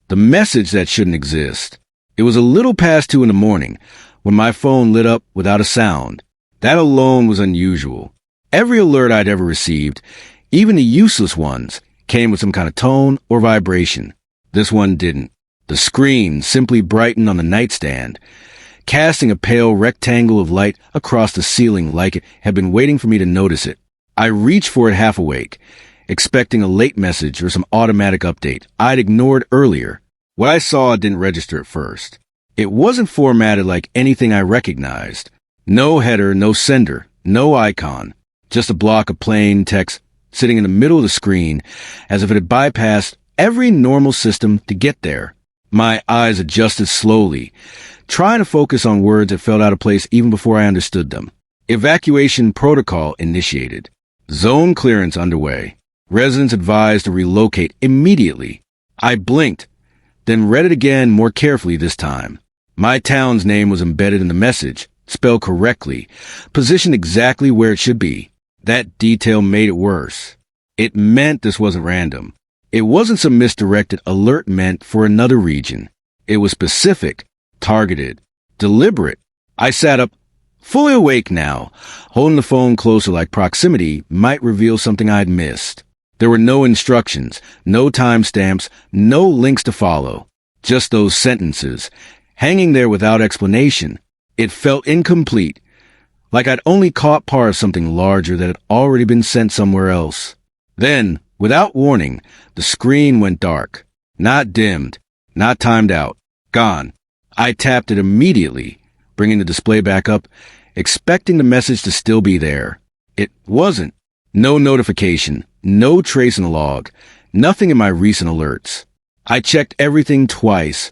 The message that shouldn't exist. It was a little past 2 in the morning when my phone lit up without a sound. That alone was unusual. Every alert I'd ever received, even the useless ones, came with some kind of tone or vibration. This one didn't. The screen simply brightened on the nightstand, casting a pale rectangle of light across the ceiling like it had been waiting for me to notice it. I reached for it half awake, expecting a late message or some automatic update I'd ignored earlier. What I saw didn't register at first. It wasn't formatted like anything I recognized. No header, no sender, no icon, just a block of plain text sitting in the middle of the screen as if it had bypassed every normal system to get there. My eyes adjusted slowly, trying to focus on words that felt out of place even before I understood them. Evacuation protocol initiated. Zone clearance underway. Residents advised to relocate immediately. I blinked, then read it again more carefully this time. My town's name was embedded in the message, spelled correctly, positioned exactly where it should be. That detail made it worse. It meant this wasn't random. It wasn't some misdirected alert meant for another region. It was specific, targeted, deliberate. I sat up, fully awake now, holding the phone closer like proximity might reveal something I'd missed. There were no instructions, no timestamps, no links to follow. Just those sentences, hanging there without explanation. It felt incomplete, like I'd only caught part of something larger that had already been sent somewhere else. Then, without warning, the screen went dark. Not dimmed, not timed out, gone. I tapped it immediately, bringing the display back up, expecting the message to still be there. It wasn't. No notification, no trace in the log, nothing in my recent alerts. I checked everything twice,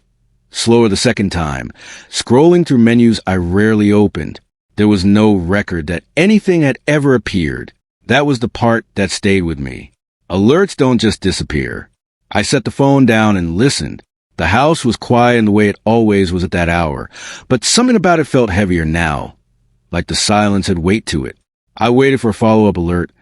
slower the second time, scrolling through menus I rarely opened. There was no record that anything had ever appeared. That was the part that stayed with me. Alerts don't just disappear. I set the phone down and listened. The house was quiet in the way it always was at that hour, but something about it felt heavier now, like the silence had weight to it. I waited for a follow-up alert,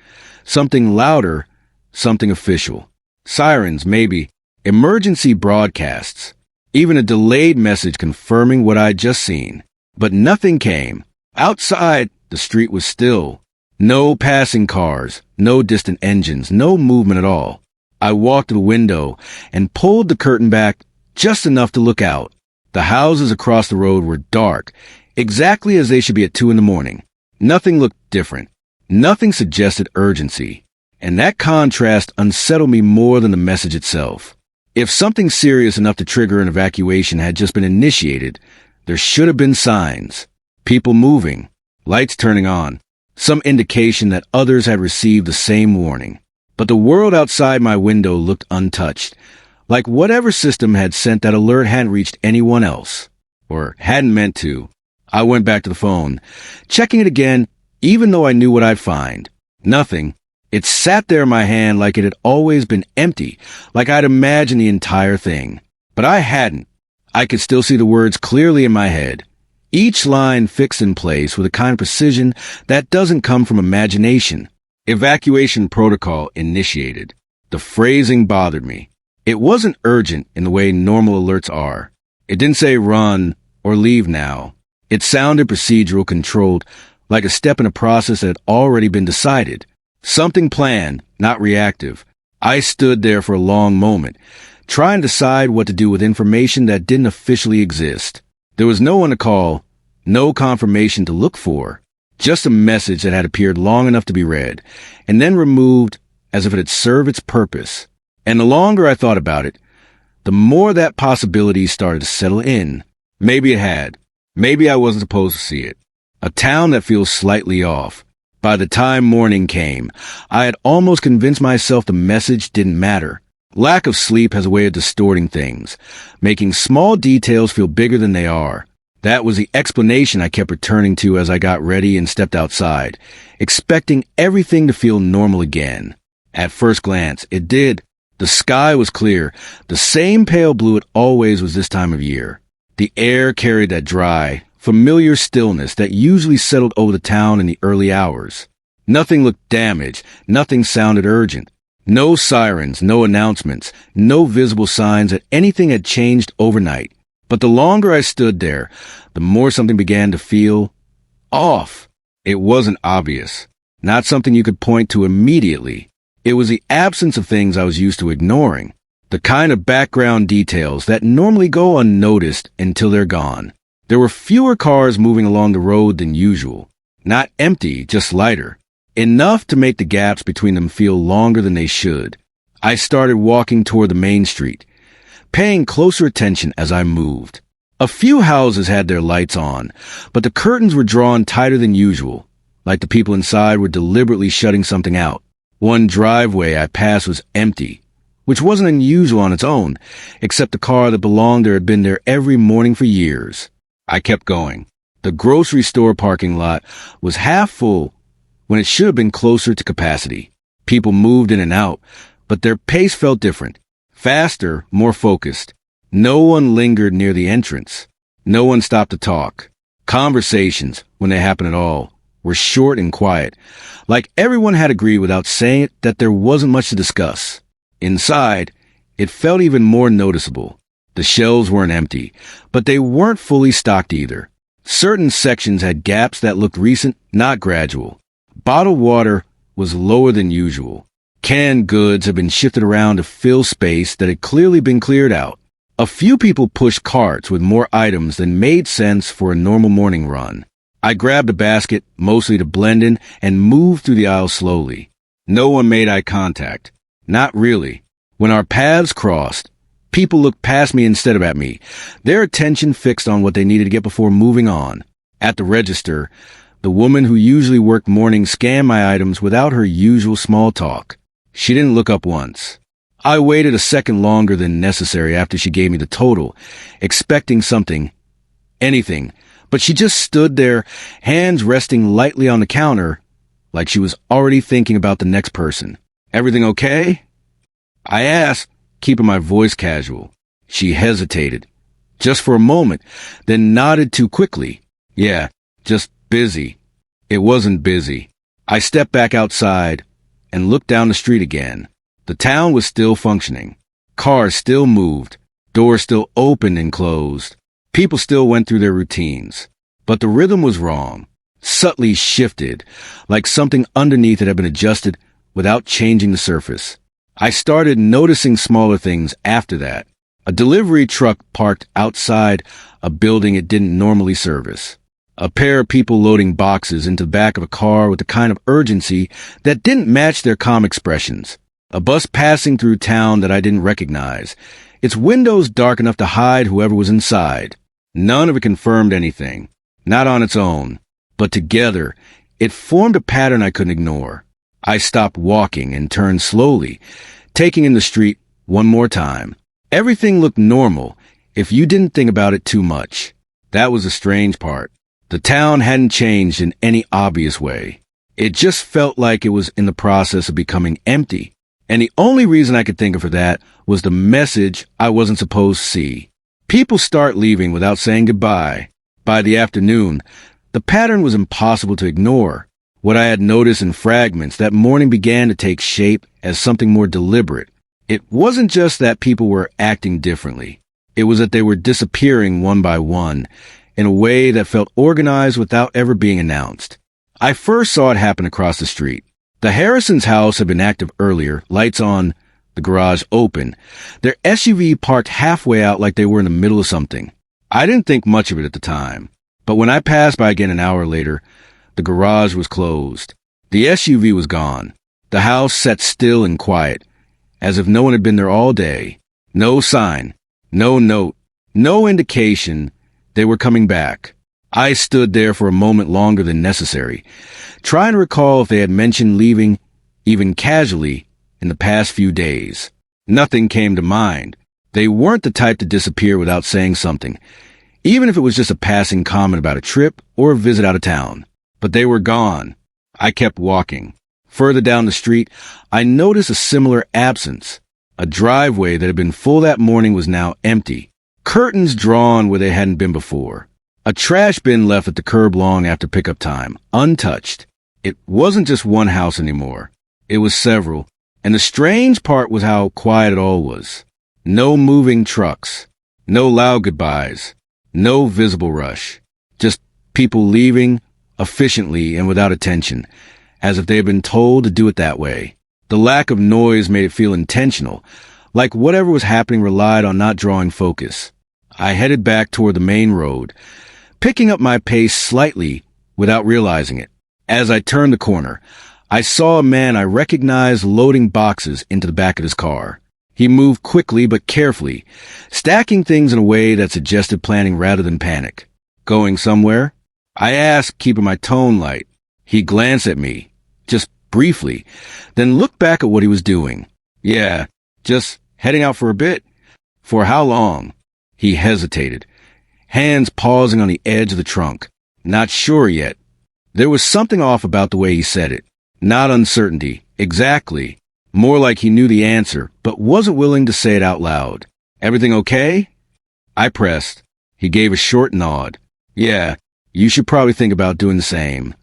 something louder, something official. Sirens, maybe. Emergency broadcasts. Even a delayed message confirming what I'd just seen. But nothing came. Outside, the street was still. No passing cars, no distant engines, no movement at all. I walked to the window and pulled the curtain back just enough to look out. The houses across the road were dark, exactly as they should be at 2 in the morning. Nothing looked different. Nothing suggested urgency. And that contrast unsettled me more than the message itself. If something serious enough to trigger an evacuation had just been initiated, there should have been signs. People moving, lights turning on, some indication that others had received the same warning. But the world outside my window looked untouched, like whatever system had sent that alert hadn't reached anyone else, or hadn't meant to. I went back to the phone, checking it again, even though I knew what I'd find. Nothing. It sat there in my hand like it had always been empty, like I'd imagined the entire thing. But I hadn't. I could still see the words clearly in my head, each line fixed in place with a kind of precision that doesn't come from imagination. Evacuation protocol initiated. The phrasing bothered me. It wasn't urgent in the way normal alerts are. It didn't say run or leave now. It sounded procedural, controlled, like a step in a process that had already been decided. Something planned, not reactive. I stood there for a long moment, trying to decide what to do with information that didn't officially exist. There was no one to call, no confirmation to look for, just a message that had appeared long enough to be read, and then removed as if it had served its purpose. And the longer I thought about it, the more that possibility started to settle in. Maybe it had. Maybe I wasn't supposed to see it. A town that feels slightly off. By the time morning came, I had almost convinced myself the message didn't matter. Lack of sleep has a way of distorting things, making small details feel bigger than they are. That was the explanation I kept returning to as I got ready and stepped outside, expecting everything to feel normal again. At first glance, it did. The sky was clear, the same pale blue it always was this time of year. The air carried that dry, familiar stillness that usually settled over the town in the early hours. Nothing looked damaged, nothing sounded urgent. No sirens, no announcements, no visible signs that anything had changed overnight. But the longer I stood there, the more something began to feel off. It wasn't obvious, not something you could point to immediately. It was the absence of things I was used to ignoring, the kind of background details that normally go unnoticed until they're gone. There were fewer cars moving along the road than usual. Not empty, just lighter. Enough to make the gaps between them feel longer than they should. I started walking toward the main street, paying closer attention as I moved. A few houses had their lights on, but the curtains were drawn tighter than usual, like the people inside were deliberately shutting something out. One driveway I passed was empty, which wasn't unusual on its own, except the car that belonged there had been there every morning for years. I kept going. The grocery store parking lot was half full when it should have been closer to capacity. People moved in and out, but their pace felt different. Faster, more focused. No one lingered near the entrance. No one stopped to talk. Conversations, when they happened at all, were short and quiet, like everyone had agreed without saying it that there wasn't much to discuss. Inside, it felt even more noticeable. The shelves weren't empty, but they weren't fully stocked either. Certain sections had gaps that looked recent, not gradual. Bottled water was lower than usual. Canned goods had been shifted around to fill space that had clearly been cleared out. A few people pushed carts with more items than made sense for a normal morning run. I grabbed a basket, mostly to blend in, and moved through the aisle slowly. No one made eye contact. Not really. When our paths crossed, people looked past me instead of at me, their attention fixed on what they needed to get before moving on. At the register, the woman who usually worked mornings scanned my items without her usual small talk. She didn't look up once. I waited a second longer than necessary after she gave me the total, expecting something, anything, but she just stood there, hands resting lightly on the counter, like she was already thinking about the next person. "Everything okay?" I asked, keeping my voice casual. She hesitated, just for a moment, then nodded too quickly. "Yeah, just busy." It wasn't busy. I stepped back outside and looked down the street again. The town was still functioning. Cars still moved. Doors still opened and closed. People still went through their routines. But the rhythm was wrong. Subtly shifted, like something underneath it had been adjusted without changing the surface. I started noticing smaller things after that. A delivery truck parked outside a building it didn't normally service. A pair of people loading boxes into the back of a car with the kind of urgency that didn't match their calm expressions. A bus passing through town that I didn't recognize, its windows dark enough to hide whoever was inside. None of it confirmed anything, not on its own, but together, it formed a pattern I couldn't ignore. I stopped walking and turned slowly, taking in the street one more time. Everything looked normal if you didn't think about it too much. That was the strange part. The town hadn't changed in any obvious way. It just felt like it was in the process of becoming empty. And the only reason I could think of for that was the message I wasn't supposed to see. People start leaving without saying goodbye. By the afternoon, the pattern was impossible to ignore. What I had noticed in fragments that morning began to take shape as something more deliberate. It wasn't just that people were acting differently. It was that they were disappearing one by one in a way that felt organized without ever being announced. I first saw it happen across the street. The Harrisons' house had been active earlier, lights on, the garage open, their SUV parked halfway out like they were in the middle of something. I didn't think much of it at the time, but when I passed by again an hour later, the garage was closed. The SUV was gone. The house sat still and quiet, as if no one had been there all day. No sign, no note, no indication they were coming back. I stood there for a moment longer than necessary, trying to recall if they had mentioned leaving, even casually, in the past few days. Nothing came to mind. They weren't the type to disappear without saying something, even if it was just a passing comment about a trip or a visit out of town. But they were gone. I kept walking. Further down the street, I noticed a similar absence. A driveway that had been full that morning was now empty. Curtains drawn where they hadn't been before. A trash bin left at the curb long after pickup time, untouched. It wasn't just one house anymore. It was several, And the strange part was how quiet it all was. No moving trucks, no loud goodbyes, no visible rush. Just people leaving efficiently and without attention, as if they had been told to do it that way. The lack of noise made it feel intentional, like whatever was happening relied on not drawing focus. I headed back toward the main road, picking up my pace slightly without realizing it. As I turned the corner, I saw a man I recognized loading boxes into the back of his car. He moved quickly but carefully, stacking things in a way that suggested planning rather than panic. Going somewhere? I asked, keeping my tone light. He glanced at me, just briefly, then looked back at what he was doing. Yeah, just heading out for a bit. For how long? He hesitated, hands pausing on the edge of the trunk. Not sure yet. There was something off about the way he said it. Not uncertainty, exactly. More like he knew the answer, but wasn't willing to say it out loud. Everything okay? I pressed. He gave a short nod. Yeah, you should probably think about doing the same.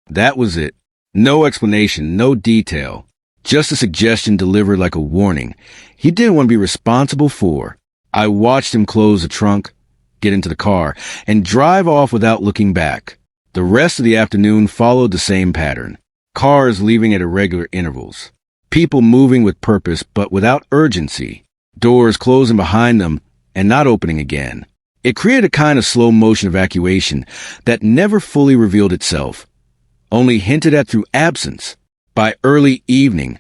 That was it. No explanation, no detail. Just a suggestion delivered like a warning he didn't want to be responsible for. I watched him close the trunk, get into the car, and drive off without looking back. The rest of the afternoon followed the same pattern. Cars leaving at irregular intervals. People moving with purpose but without urgency. Doors closing behind them and not opening again. It created a kind of slow-motion evacuation that never fully revealed itself, only hinted at through absence. By early evening,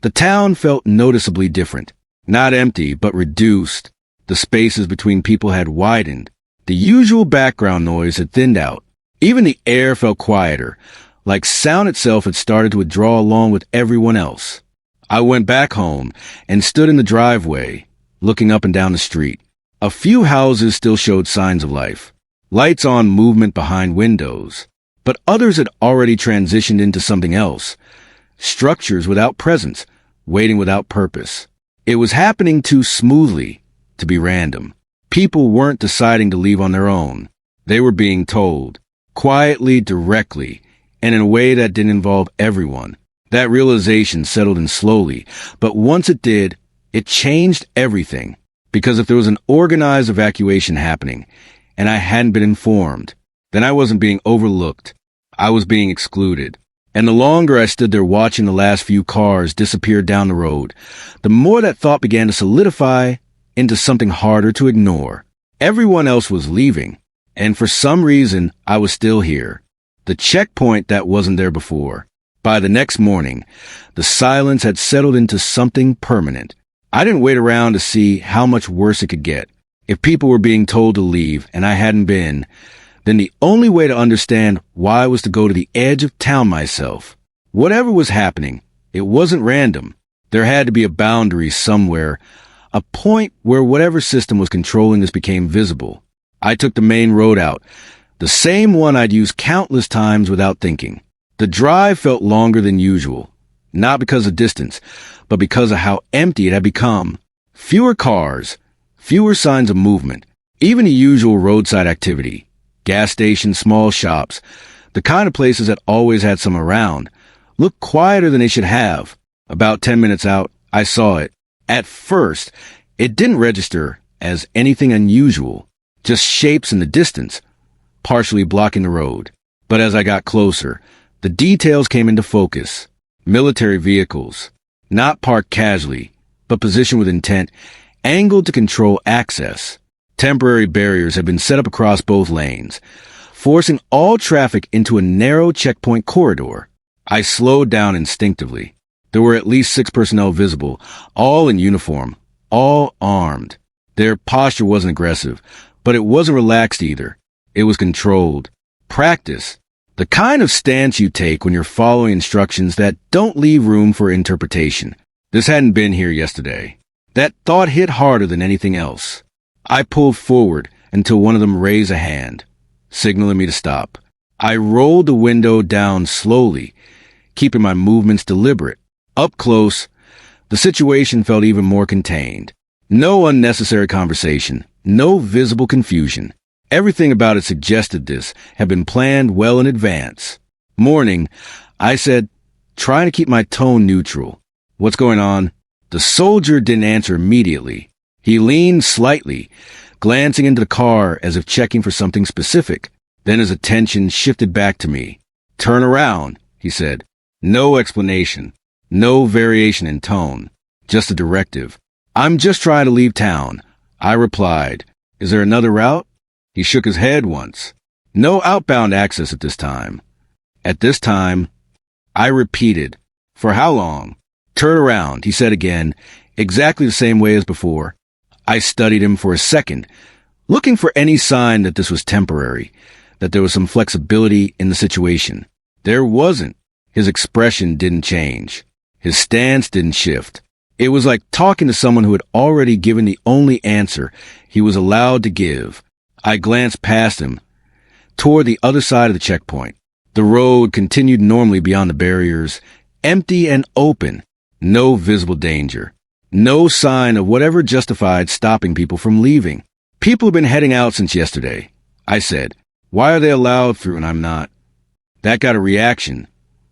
the town felt noticeably different. Not empty, but reduced. The spaces between people had widened. The usual background noise had thinned out. Even the air felt quieter, like sound itself had started to withdraw along with everyone else. I went back home and stood in the driveway, looking up and down the street. A few houses still showed signs of life. Lights on, movement behind windows. But others had already transitioned into something else. Structures without presence, waiting without purpose. It was happening too smoothly to be random. People weren't deciding to leave on their own. They were being told, quietly, directly, and in a way that didn't involve everyone. That realization settled in slowly, but once it did, it changed everything. Because if there was an organized evacuation happening, and I hadn't been informed, then I wasn't being overlooked. I was being excluded. And the longer I stood there watching the last few cars disappear down the road, the more that thought began to solidify into something harder to ignore. Everyone else was leaving, and for some reason, I was still here. The checkpoint that wasn't there before. By the next morning, the silence had settled into something permanent. I didn't wait around to see how much worse it could get. If people were being told to leave and I hadn't been, then the only way to understand why was to go to the edge of town myself. Whatever was happening, it wasn't random. There had to be a boundary somewhere, a point where whatever system was controlling this became visible. I took the main road out, the same one I'd used countless times without thinking. The drive felt longer than usual, not because of distance, but because of how empty it had become. Fewer cars, fewer signs of movement, even the usual roadside activity. Gas stations, small shops, the kind of places that always had some around, looked quieter than they should have. About 10 minutes out, I saw it. At first, it didn't register as anything unusual, just shapes in the distance, partially blocking the road. But as I got closer, the details came into focus. Military vehicles, not parked casually, but positioned with intent, angled to control access. Temporary barriers had been set up across both lanes, forcing all traffic into a narrow checkpoint corridor. I slowed down instinctively. There were at least 6 personnel visible, all in uniform, all armed. Their posture wasn't aggressive, but it wasn't relaxed either. It was controlled. Practice. The kind of stance you take when you're following instructions that don't leave room for interpretation. This hadn't been here yesterday. That thought hit harder than anything else. I pulled forward until one of them raised a hand, signaling me to stop. I rolled the window down slowly, keeping my movements deliberate. Up close, the situation felt even more contained. No unnecessary conversation, no visible confusion. Everything about it suggested this had been planned well in advance. Morning, I said, trying to keep my tone neutral. What's going on? The soldier didn't answer immediately. He leaned slightly, glancing into the car as if checking for something specific. Then his attention shifted back to me. Turn around, he said. No explanation. No variation in tone. Just a directive. I'm just trying to leave town. I replied. Is there another route? He shook his head once. No outbound access at this time. At this time, I repeated. For how long? Turn around, he said again, exactly the same way as before. I studied him for a second, looking for any sign that this was temporary, that there was some flexibility in the situation. There wasn't. His expression didn't change. His stance didn't shift. It was like talking to someone who had already given the only answer he was allowed to give. I glanced past him, toward the other side of the checkpoint. The road continued normally beyond the barriers, empty and open. No visible danger. No sign of whatever justified stopping people from leaving. People have been heading out since yesterday, I said. Why are they allowed through and I'm not? That got a reaction,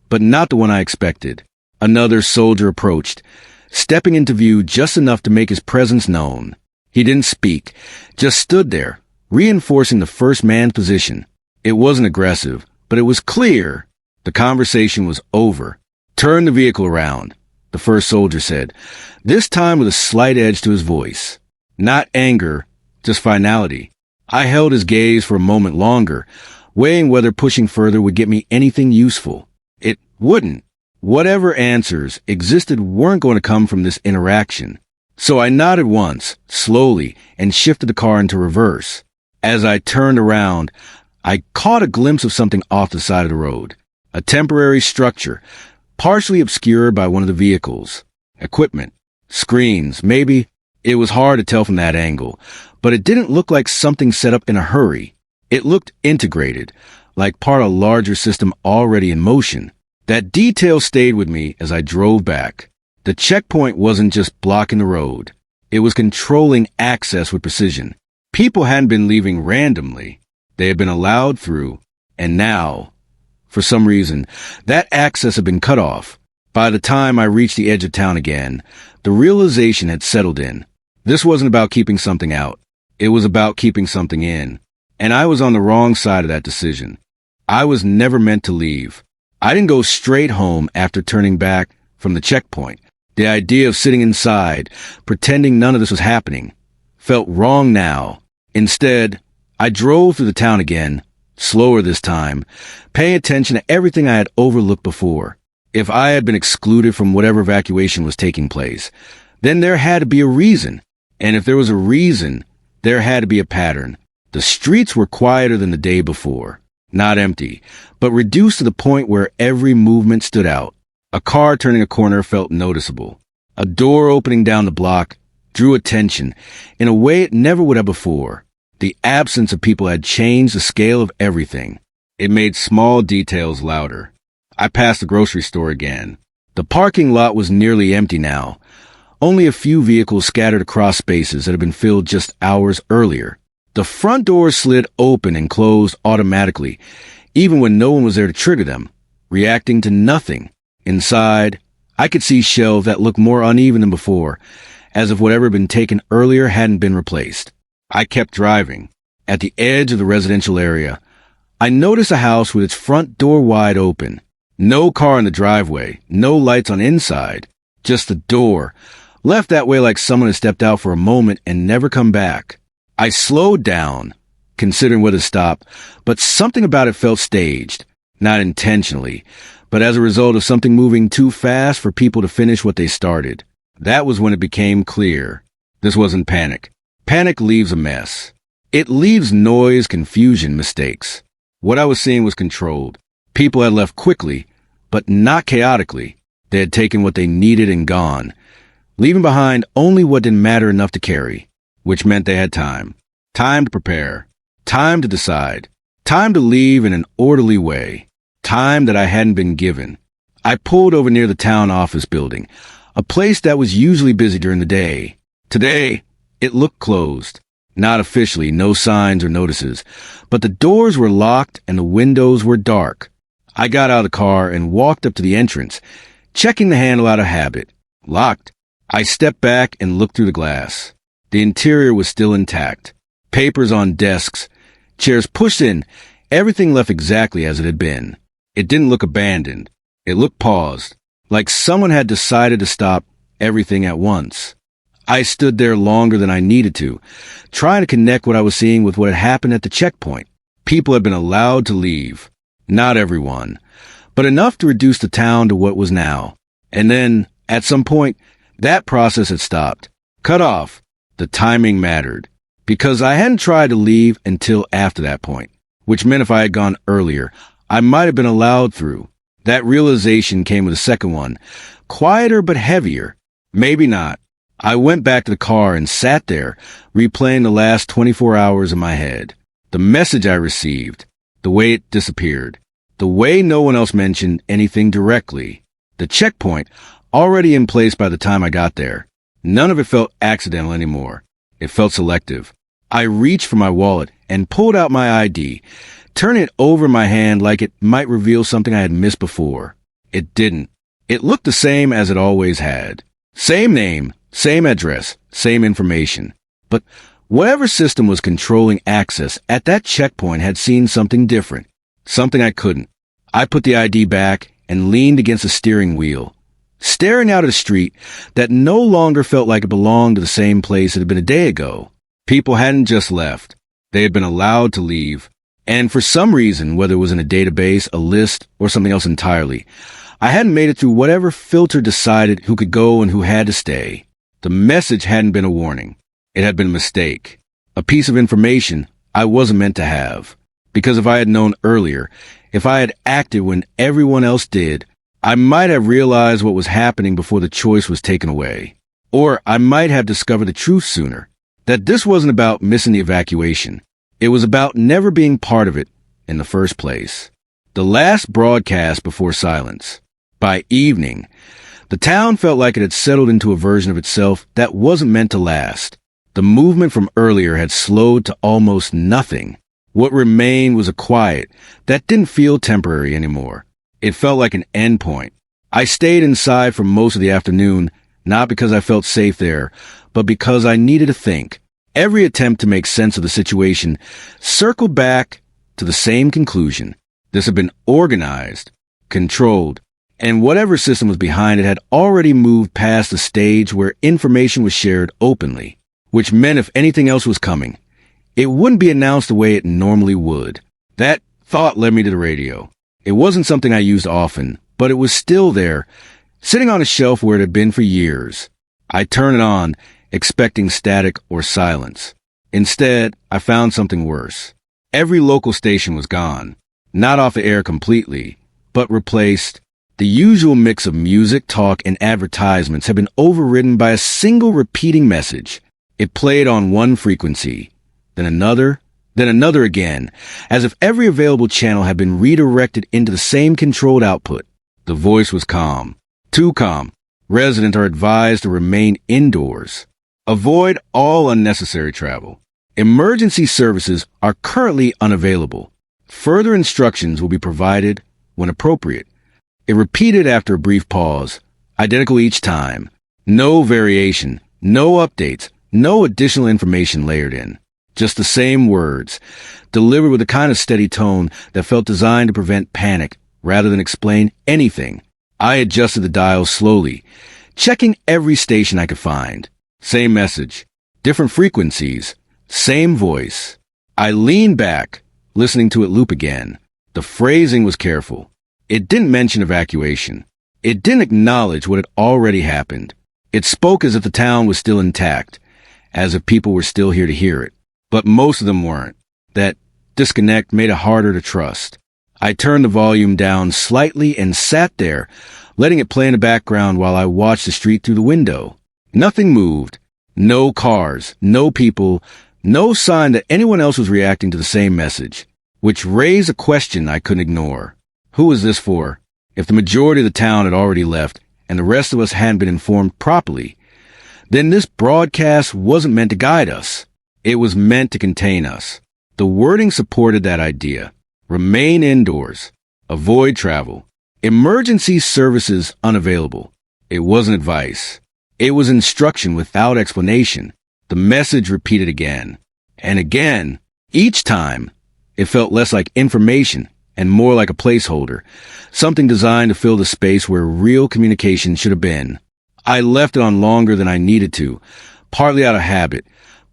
but not the one I expected. Another soldier approached, stepping into view just enough to make his presence known. He didn't speak, just stood there, reinforcing the first man's position. It wasn't aggressive, but it was clear. The conversation was over. Turn the vehicle around, the first soldier said, this time with a slight edge to his voice. Not anger, just finality. I held his gaze for a moment longer, weighing whether pushing further would get me anything useful. It wouldn't. Whatever answers existed weren't going to come from this interaction. So I nodded once, slowly, and shifted the car into reverse. As I turned around, I caught a glimpse of something off the side of the road. A temporary structure, partially obscured by one of the vehicles. Equipment. Screens, maybe. It was hard to tell from that angle, but it didn't look like something set up in a hurry. It looked integrated, like part of a larger system already in motion. That detail stayed with me as I drove back. The checkpoint wasn't just blocking the road. It was controlling access with precision. People hadn't been leaving randomly. They had been allowed through, and now, for some reason, that access had been cut off. By the time I reached the edge of town again, the realization had settled in. This wasn't about keeping something out. It was about keeping something in. And I was on the wrong side of that decision. I was never meant to leave. I didn't go straight home after turning back from the checkpoint. The idea of sitting inside, pretending none of this was happening, felt wrong now. Instead, I drove through the town again, slower this time, paying attention to everything I had overlooked before. If I had been excluded from whatever evacuation was taking place, then there had to be a reason. And if there was a reason, there had to be a pattern. The streets were quieter than the day before. Not empty, but reduced to the point where every movement stood out. A car turning a corner felt noticeable. A door opening down the block drew attention in a way it never would have before. The absence of people had changed the scale of everything. It made small details louder. I passed the grocery store again. The parking lot was nearly empty now. Only a few vehicles scattered across spaces that had been filled just hours earlier. The front doors slid open and closed automatically, even when no one was there to trigger them, reacting to nothing. Inside, I could see shelves that looked more uneven than before, as if whatever had been taken earlier hadn't been replaced. I kept driving. At the edge of the residential area, I noticed a house with its front door wide open. No car in the driveway, no lights on inside, just the door, left that way like someone had stepped out for a moment and never come back. I slowed down, considering whether to stop, but something about it felt staged, not intentionally, but as a result of something moving too fast for people to finish what they started. That was when it became clear. This wasn't panic. Panic leaves a mess. It leaves noise, confusion, mistakes. What I was seeing was controlled. People had left quickly, but not chaotically. They had taken what they needed and gone, leaving behind only what didn't matter enough to carry, which meant they had time. Time to prepare. Time to decide. Time to leave in an orderly way. Time that I hadn't been given. I pulled over near the town office building, a place that was usually busy during the day. Today, it looked closed. Not officially, no signs or notices, but the doors were locked and the windows were dark. I got out of the car and walked up to the entrance, checking the handle out of habit. Locked. I stepped back and looked through the glass. The interior was still intact. Papers on desks, chairs pushed in, everything left exactly as it had been. It didn't look abandoned. It looked paused, like someone had decided to stop everything at once. I stood there longer than I needed to, trying to connect what I was seeing with what had happened at the checkpoint. People had been allowed to leave. Not everyone, but enough to reduce the town to what was now. And then, at some point, that process had stopped. Cut off. The timing mattered. Because I hadn't tried to leave until after that point, which meant if I had gone earlier, I might have been allowed through. That realization came with a second one. Quieter but heavier. Maybe not. I went back to the car and sat there, replaying the last 24 hours in my head. The message I received, the way it disappeared, the way no one else mentioned anything directly, the checkpoint already in place by the time I got there. None of it felt accidental anymore. It felt selective. I reached for my wallet and pulled out my ID, turning it over in my hand like it might reveal something I had missed before. It didn't. It looked the same as it always had. Same name, same address, same information. But whatever system was controlling access at that checkpoint had seen something different, something I couldn't. I put the ID back and leaned against the steering wheel, staring out at a street that no longer felt like it belonged to the same place it had been a day ago. People hadn't just left. They had been allowed to leave. And for some reason, whether it was in a database, a list, or something else entirely, I hadn't made it through whatever filter decided who could go and who had to stay. The message hadn't been a warning. It had been a mistake. A piece of information I wasn't meant to have. Because if I had known earlier, if I had acted when everyone else did, I might have realized what was happening before the choice was taken away. Or I might have discovered the truth sooner. That this wasn't about missing the evacuation. It was about never being part of it in the first place. The last broadcast before silence. By evening, the town felt like it had settled into a version of itself that wasn't meant to last. The movement from earlier had slowed to almost nothing. What remained was a quiet that didn't feel temporary anymore. It felt like an endpoint. I stayed inside for most of the afternoon, not because I felt safe there, but because I needed to think. Every attempt to make sense of the situation circled back to the same conclusion. This had been organized, controlled, and whatever system was behind it had already moved past the stage where information was shared openly, which meant if anything else was coming, it wouldn't be announced the way it normally would. That thought led me to the radio. It wasn't something I used often, but it was still there, sitting on a shelf where it had been for years. I turned it on, expecting static or silence. Instead, I found something worse. Every local station was gone, not off the air completely, but replaced. The usual mix of music, talk, and advertisements had been overridden by a single repeating message. It played on one frequency, then another again, as if every available channel had been redirected into the same controlled output. The voice was calm. Too calm. Residents are advised to remain indoors. Avoid all unnecessary travel. Emergency services are currently unavailable. Further instructions will be provided when appropriate. It repeated after a brief pause, identical each time. No variation, no updates, no additional information layered in. Just the same words, delivered with a kind of steady tone that felt designed to prevent panic rather than explain anything. I adjusted the dial slowly, checking every station I could find. Same message, different frequencies, same voice. I leaned back, listening to it loop again. The phrasing was careful. It didn't mention evacuation. It didn't acknowledge what had already happened. It spoke as if the town was still intact, as if people were still here to hear it. But most of them weren't. That disconnect made it harder to trust. I turned the volume down slightly and sat there, letting it play in the background while I watched the street through the window. Nothing moved. No cars, no people, no sign that anyone else was reacting to the same message, which raised a question I couldn't ignore. Who was this for? If the majority of the town had already left and the rest of us hadn't been informed properly, then this broadcast wasn't meant to guide us. It was meant to contain us. The wording supported that idea. Remain indoors. Avoid travel. Emergency services unavailable. It wasn't advice. It was instruction without explanation. The message repeated again and again. Each time, it felt less like information and more like a placeholder, something designed to fill the space where real communication should have been. I left it on longer than I needed to, partly out of habit,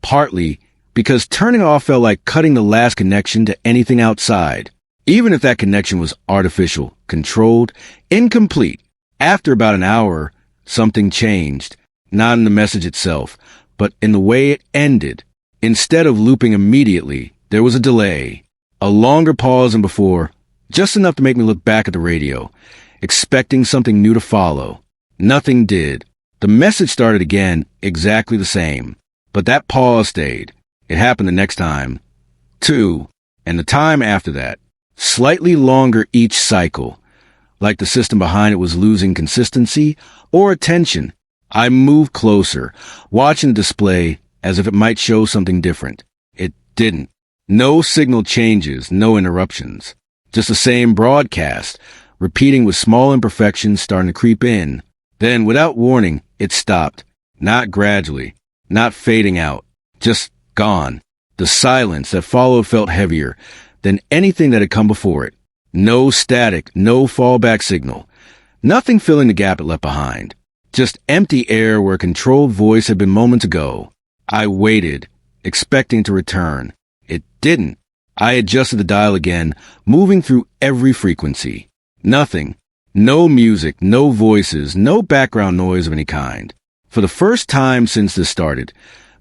partly because turning it off felt like cutting the last connection to anything outside. Even if that connection was artificial, controlled, incomplete. After about an hour, something changed, not in the message itself, but in the way it ended. Instead of looping immediately, there was a delay, a longer pause than before, just enough to make me look back at the radio, expecting something new to follow. Nothing did. The message started again, exactly the same. But that pause stayed. It happened the next time, too, and the time after that. Slightly longer each cycle, like the system behind it was losing consistency or attention. I moved closer, watching the display as if it might show something different. It didn't. No signal changes, no interruptions. Just the same broadcast, repeating with small imperfections starting to creep in. Then, without warning, it stopped. Not gradually, not fading out, just gone. The silence that followed felt heavier than anything that had come before it. No static, no fallback signal. Nothing filling the gap it left behind. Just empty air where a controlled voice had been moments ago. I waited, expecting to return. It didn't. I adjusted the dial again, moving through every frequency. Nothing. No music, no voices, no background noise of any kind. For the first time since this started,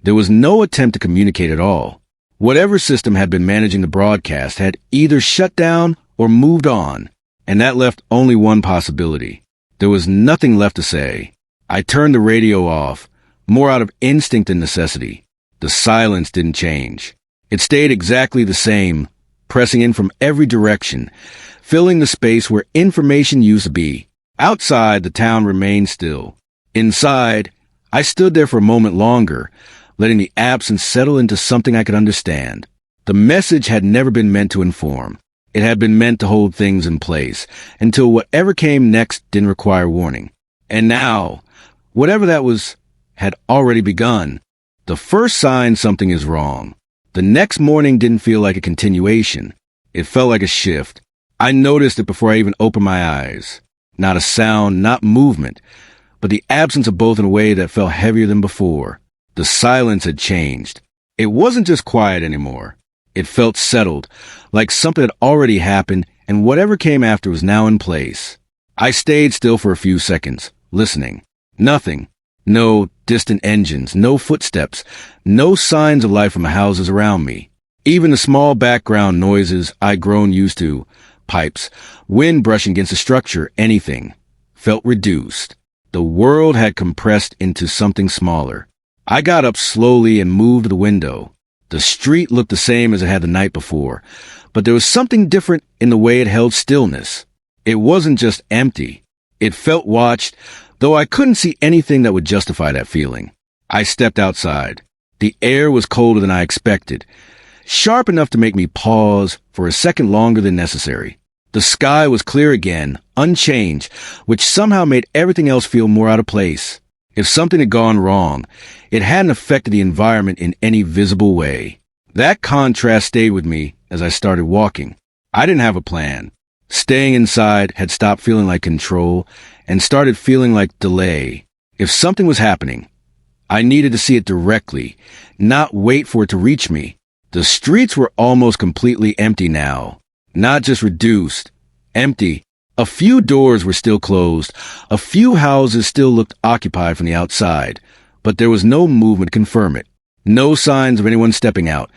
there was no attempt to communicate at all. Whatever system had been managing the broadcast had either shut down or moved on, and that left only one possibility. There was nothing left to say. I turned the radio off, more out of instinct than necessity. The silence didn't change. It stayed exactly the same, pressing in from every direction, filling the space where information used to be. Outside, the town remained still. Inside, I stood there for a moment longer, letting the absence settle into something I could understand. The message had never been meant to inform. It had been meant to hold things in place, until whatever came next didn't require warning. And now, whatever that was, had already begun. The first sign something is wrong. The next morning didn't feel like a continuation. It felt like a shift. I noticed it before I even opened my eyes. Not a sound, not movement, but the absence of both in a way that felt heavier than before. The silence had changed. It wasn't just quiet anymore. It felt settled, like something had already happened, and whatever came after was now in place. I stayed still for a few seconds, listening. Nothing. No distant engines, no footsteps, no signs of life from the houses around me. Even the small background noises I'd grown used to, pipes, wind brushing against the structure, anything, felt reduced. The world had compressed into something smaller. I got up slowly and moved to the window. The street looked the same as it had the night before, but there was something different in the way it held stillness. It wasn't just empty. It felt watched, though I couldn't see anything that would justify that feeling. I stepped outside. The air was colder than I expected, sharp enough to make me pause for a second longer than necessary. The sky was clear again, unchanged, which somehow made everything else feel more out of place. If something had gone wrong, it hadn't affected the environment in any visible way. That contrast stayed with me as I started walking. I didn't have a plan. Staying inside had stopped feeling like control and started feeling like delay. If something was happening, I needed to see it directly, not wait for it to reach me. The streets were almost completely empty now. Not just reduced, empty. A few doors were still closed. A few houses still looked occupied from the outside, but there was no movement to confirm it. No signs of anyone stepping out.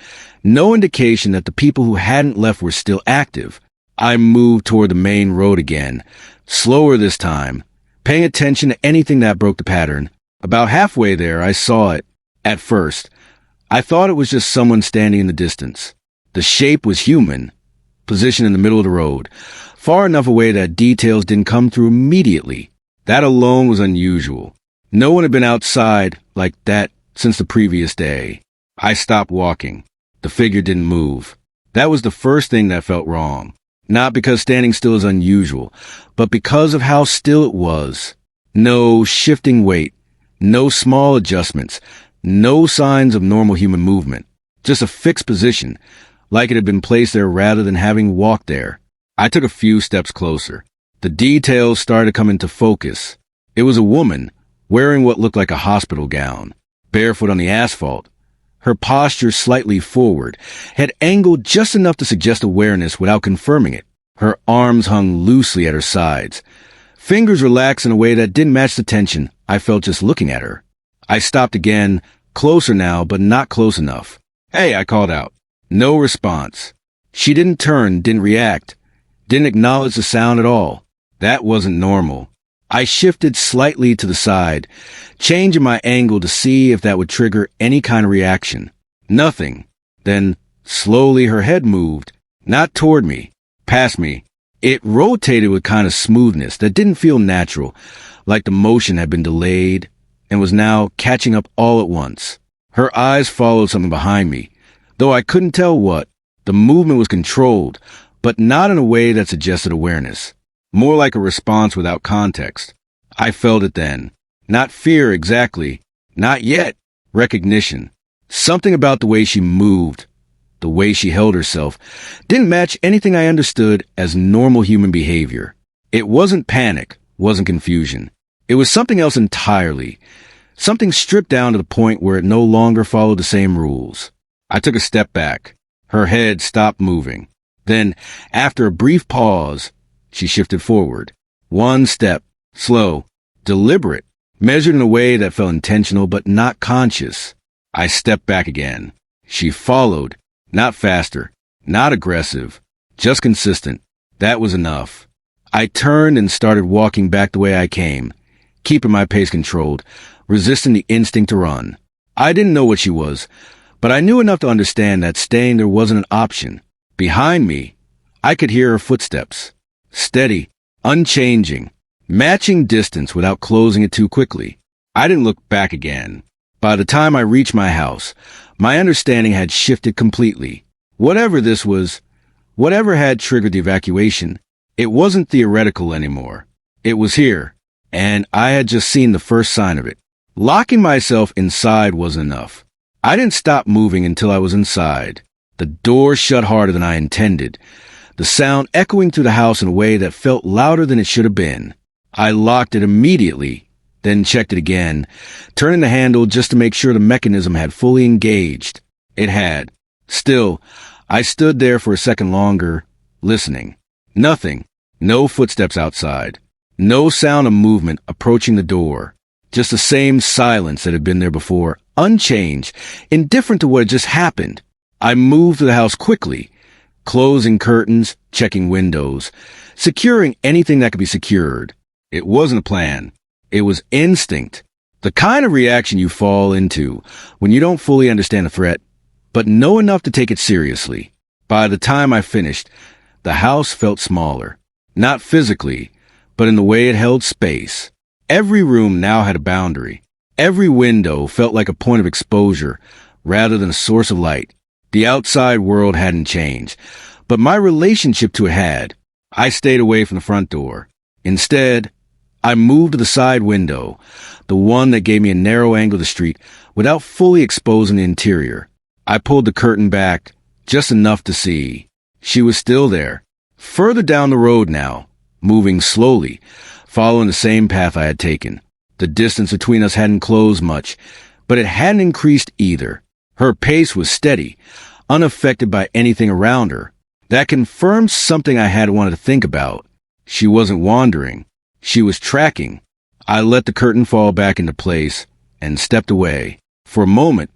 No indication that the people who hadn't left were still active. I moved toward the main road again, slower this time, paying attention to anything that broke the pattern. About halfway there, I saw it. At first, I thought it was just someone standing in the distance. The shape was human, positioned in the middle of the road, far enough away that details didn't come through immediately. That alone was unusual. No one had been outside like that since the previous day. I stopped walking. The figure didn't move. That was the first thing that felt wrong. Not because standing still is unusual, but because of how still it was. No shifting weight, no small adjustments, no signs of normal human movement. Just a fixed position, like it had been placed there rather than having walked there. I took a few steps closer. The details started to come into focus. It was a woman, wearing what looked like a hospital gown, barefoot on the asphalt. Her posture slightly forward, had angled just enough to suggest awareness without confirming it. Her arms hung loosely at her sides. Fingers relaxed in a way that didn't match the tension I felt just looking at her. I stopped again, closer now, but not close enough. "Hey," I called out. No response. She didn't turn, didn't react, didn't acknowledge the sound at all. That wasn't normal. I shifted slightly to the side, changing my angle to see if that would trigger any kind of reaction. Nothing. Then, slowly her head moved, not toward me, past me. It rotated with kind of smoothness that didn't feel natural, like the motion had been delayed and was now catching up all at once. Her eyes followed something behind me, though I couldn't tell what. The movement was controlled, but not in a way that suggested awareness. More like a response without context. I felt it then. Not fear exactly. Not yet. Recognition. Something about the way she moved, the way she held herself, didn't match anything I understood as normal human behavior. It wasn't panic, wasn't confusion. It was something else entirely. Something stripped down to the point where it no longer followed the same rules. I took a step back. Her head stopped moving. Then, after a brief pause, she shifted forward. One step, slow, deliberate, measured in a way that felt intentional but not conscious. I stepped back again. She followed, not faster, not aggressive, just consistent. That was enough. I turned and started walking back the way I came, keeping my pace controlled, resisting the instinct to run. I didn't know what she was, but I knew enough to understand that staying there wasn't an option. Behind me, I could hear her footsteps. Steady, unchanging, matching distance without closing it too quickly. I didn't look back again. By the time I reached my house, my understanding had shifted completely. Whatever this was, whatever had triggered the evacuation, it wasn't theoretical anymore. It was here, and I had just seen the first sign of it. Locking myself inside wasn't enough. I didn't stop moving until I was inside. The door shut harder than I intended, the sound echoing through the house in a way that felt louder than it should have been. I locked it immediately, then checked it again, turning the handle just to make sure the mechanism had fully engaged. It had. Still, I stood there for a second longer, listening. Nothing. No footsteps outside. No sound of movement approaching the door. Just the same silence that had been there before, unchanged, indifferent to what had just happened. I moved through the house quickly, closing curtains, checking windows, securing anything that could be secured. It wasn't a plan. It was instinct. The kind of reaction you fall into when you don't fully understand a threat, but know enough to take it seriously. By the time I finished, the house felt smaller. Not physically, but in the way it held space. Every room now had a boundary. Every window felt like a point of exposure rather than a source of light. The outside world hadn't changed, but my relationship to it had. I stayed away from the front door. Instead, I moved to the side window, the one that gave me a narrow angle of the street without fully exposing the interior. I pulled the curtain back just enough to see. She was still there, further down the road now, moving slowly, following the same path I had taken. The distance between us hadn't closed much, but it hadn't increased either. Her pace was steady, unaffected by anything around her. That confirmed something I had wanted to think about. She wasn't wandering. She was tracking. I let the curtain fall back into place and stepped away. For a moment,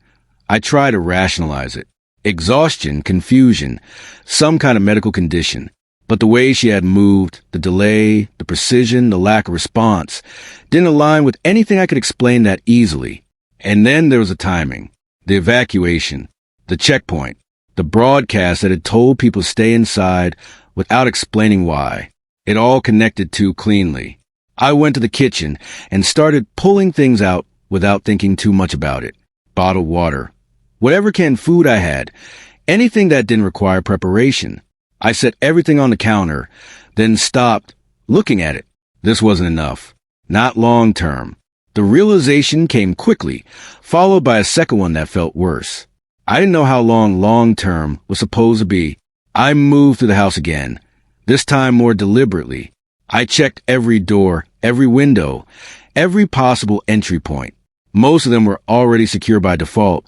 I tried to rationalize it. Exhaustion, confusion, some kind of medical condition. But the way she had moved, the delay, the precision, the lack of response, didn't align with anything I could explain that easily. And then there was the timing, the evacuation, the checkpoint, the broadcast that had told people to stay inside without explaining why. It all connected too cleanly. I went to the kitchen and started pulling things out without thinking too much about it. Bottled water, whatever canned food I had, anything that didn't require preparation. I set everything on the counter, then stopped, looking at it. This wasn't enough. not long-term. The realization came quickly, followed by a second one that felt worse. I didn't know how long-term was supposed to be. I moved through the house again, this time more deliberately. I checked every door, every window, every possible entry point. Most of them were already secure by default,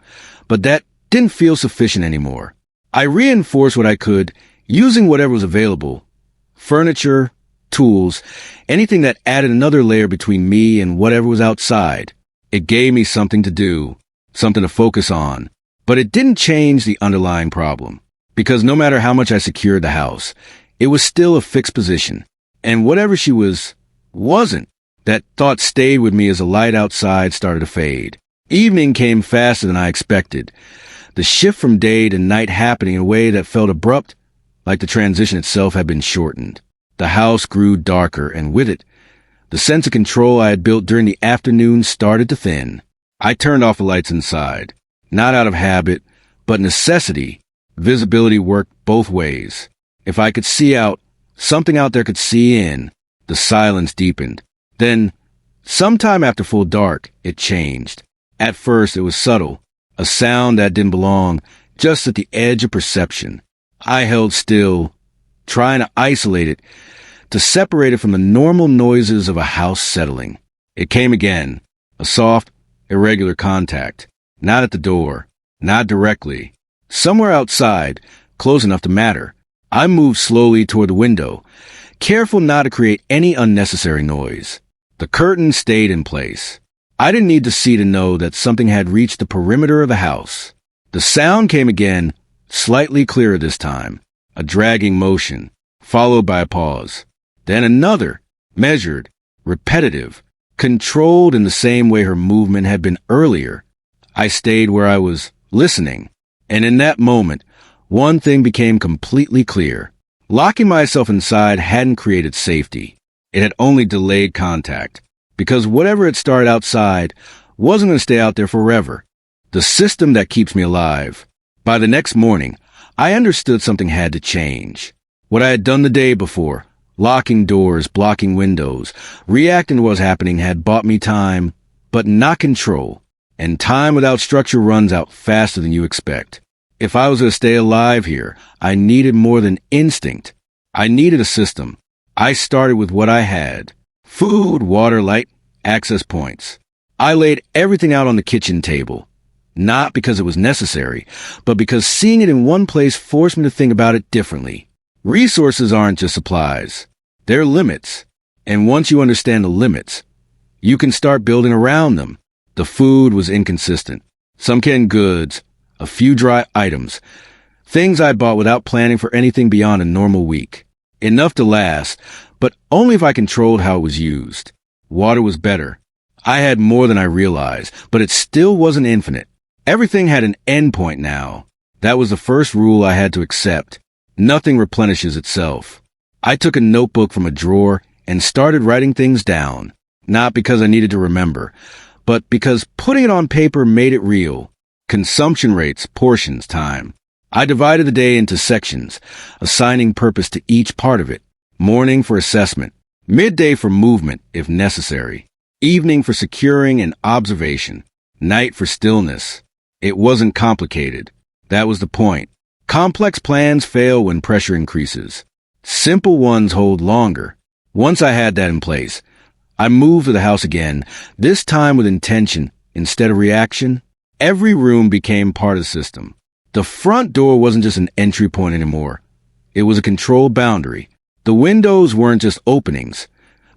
but that didn't feel sufficient anymore. I reinforced what I could, using whatever was available. Furniture, tools, anything that added another layer between me and whatever was outside. It gave me something to do, something to focus on. But it didn't change the underlying problem, because no matter how much I secured the house, it was still a fixed position. And whatever she wasn't. That thought stayed with me as the light outside started to fade. Evening came faster than I expected. The shift from day to night happening in a way that felt abrupt, like the transition itself had been shortened. The house grew darker, and with it, the sense of control I had built during the afternoon started to thin. I turned off the lights inside, not out of habit, but necessity. Visibility worked both ways. If I could see out, something out there could see in. The silence deepened. Then, sometime after full dark, it changed. At first, it was subtle, a sound that didn't belong, just at the edge of perception. I held still, trying to isolate it, to separate it from the normal noises of a house settling. It came again, a soft, irregular contact, not at the door, not directly. Somewhere outside, close enough to matter. I moved slowly toward the window, careful not to create any unnecessary noise. The curtain stayed in place. I didn't need to see to know that something had reached the perimeter of the house. The sound came again, slightly clearer this time, a dragging motion, followed by a pause. Then another, measured, repetitive, controlled in the same way her movement had been earlier. I stayed where I was, listening, and in that moment, one thing became completely clear. Locking myself inside hadn't created safety. It had only delayed contact, because whatever had started outside wasn't going to stay out there forever. The system that keeps me alive. By the next morning, I understood something had to change. What I had done the day before, locking doors, blocking windows, reacting to what was happening, had bought me time, but not control. And time without structure runs out faster than you expect. If I was to stay alive here, I needed more than instinct. I needed a system. I started with what I had. Food, water, light, access points. I laid everything out on the kitchen table. Not because it was necessary, but because seeing it in one place forced me to think about it differently. Resources aren't just supplies. They're limits. And once you understand the limits, you can start building around them. The food was inconsistent. Some canned goods, a few dry items, things I bought without planning for anything beyond a normal week. Enough to last, but only if I controlled how it was used. Water was better. I had more than I realized, but it still wasn't infinite. Everything had an end point now. That was the first rule I had to accept. Nothing replenishes itself. I took a notebook from a drawer and started writing things down, not because I needed to remember, but because putting it on paper made it real. Consumption rates, portions, time. I divided the day into sections, assigning purpose to each part of it. Morning for assessment, midday for movement, if necessary, evening for securing and observation, night for stillness. It wasn't complicated. That was the point. Complex plans fail when pressure increases. Simple ones hold longer. Once I had that in place, I moved to the house again, this time with intention instead of reaction. Every room became part of the system. The front door wasn't just an entry point anymore. It was a controlled boundary. The windows weren't just openings.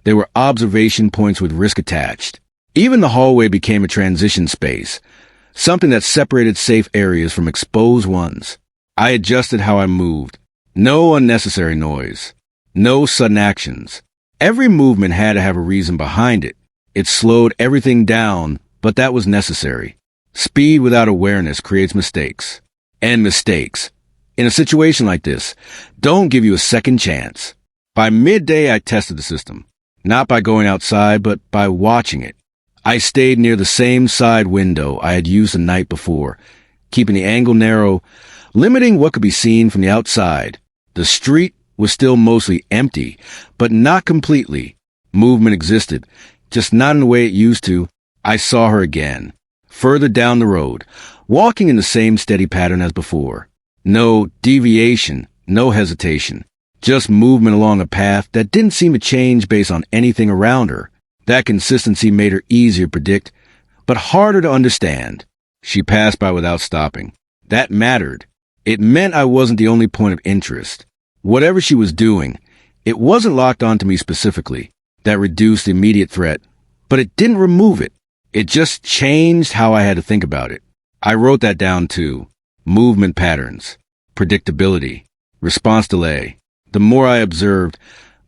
They were observation points with risk attached. Even the hallway became a transition space, something that separated safe areas from exposed ones. I adjusted how I moved. No unnecessary noise. No sudden actions. Every movement had to have a reason behind it. It slowed everything down, but that was necessary. Speed without awareness creates mistakes. And mistakes, in a situation like this, don't give you a second chance. By midday, I tested the system. Not by going outside, but by watching it. I stayed near the same side window I had used the night before, keeping the angle narrow, limiting what could be seen from the outside. The street was still mostly empty, but not completely. Movement existed, just not in the way it used to. I saw her again, further down the road, walking in the same steady pattern as before. No deviation, no hesitation, just movement along a path that didn't seem to change based on anything around her. That consistency made her easier to predict, but harder to understand. She passed by without stopping. That mattered. It meant I wasn't the only point of interest. Whatever she was doing, it wasn't locked onto me specifically. That reduced the immediate threat, but it didn't remove it. It just changed how I had to think about it. I wrote that down too. Movement patterns, predictability, response delay. The more I observed,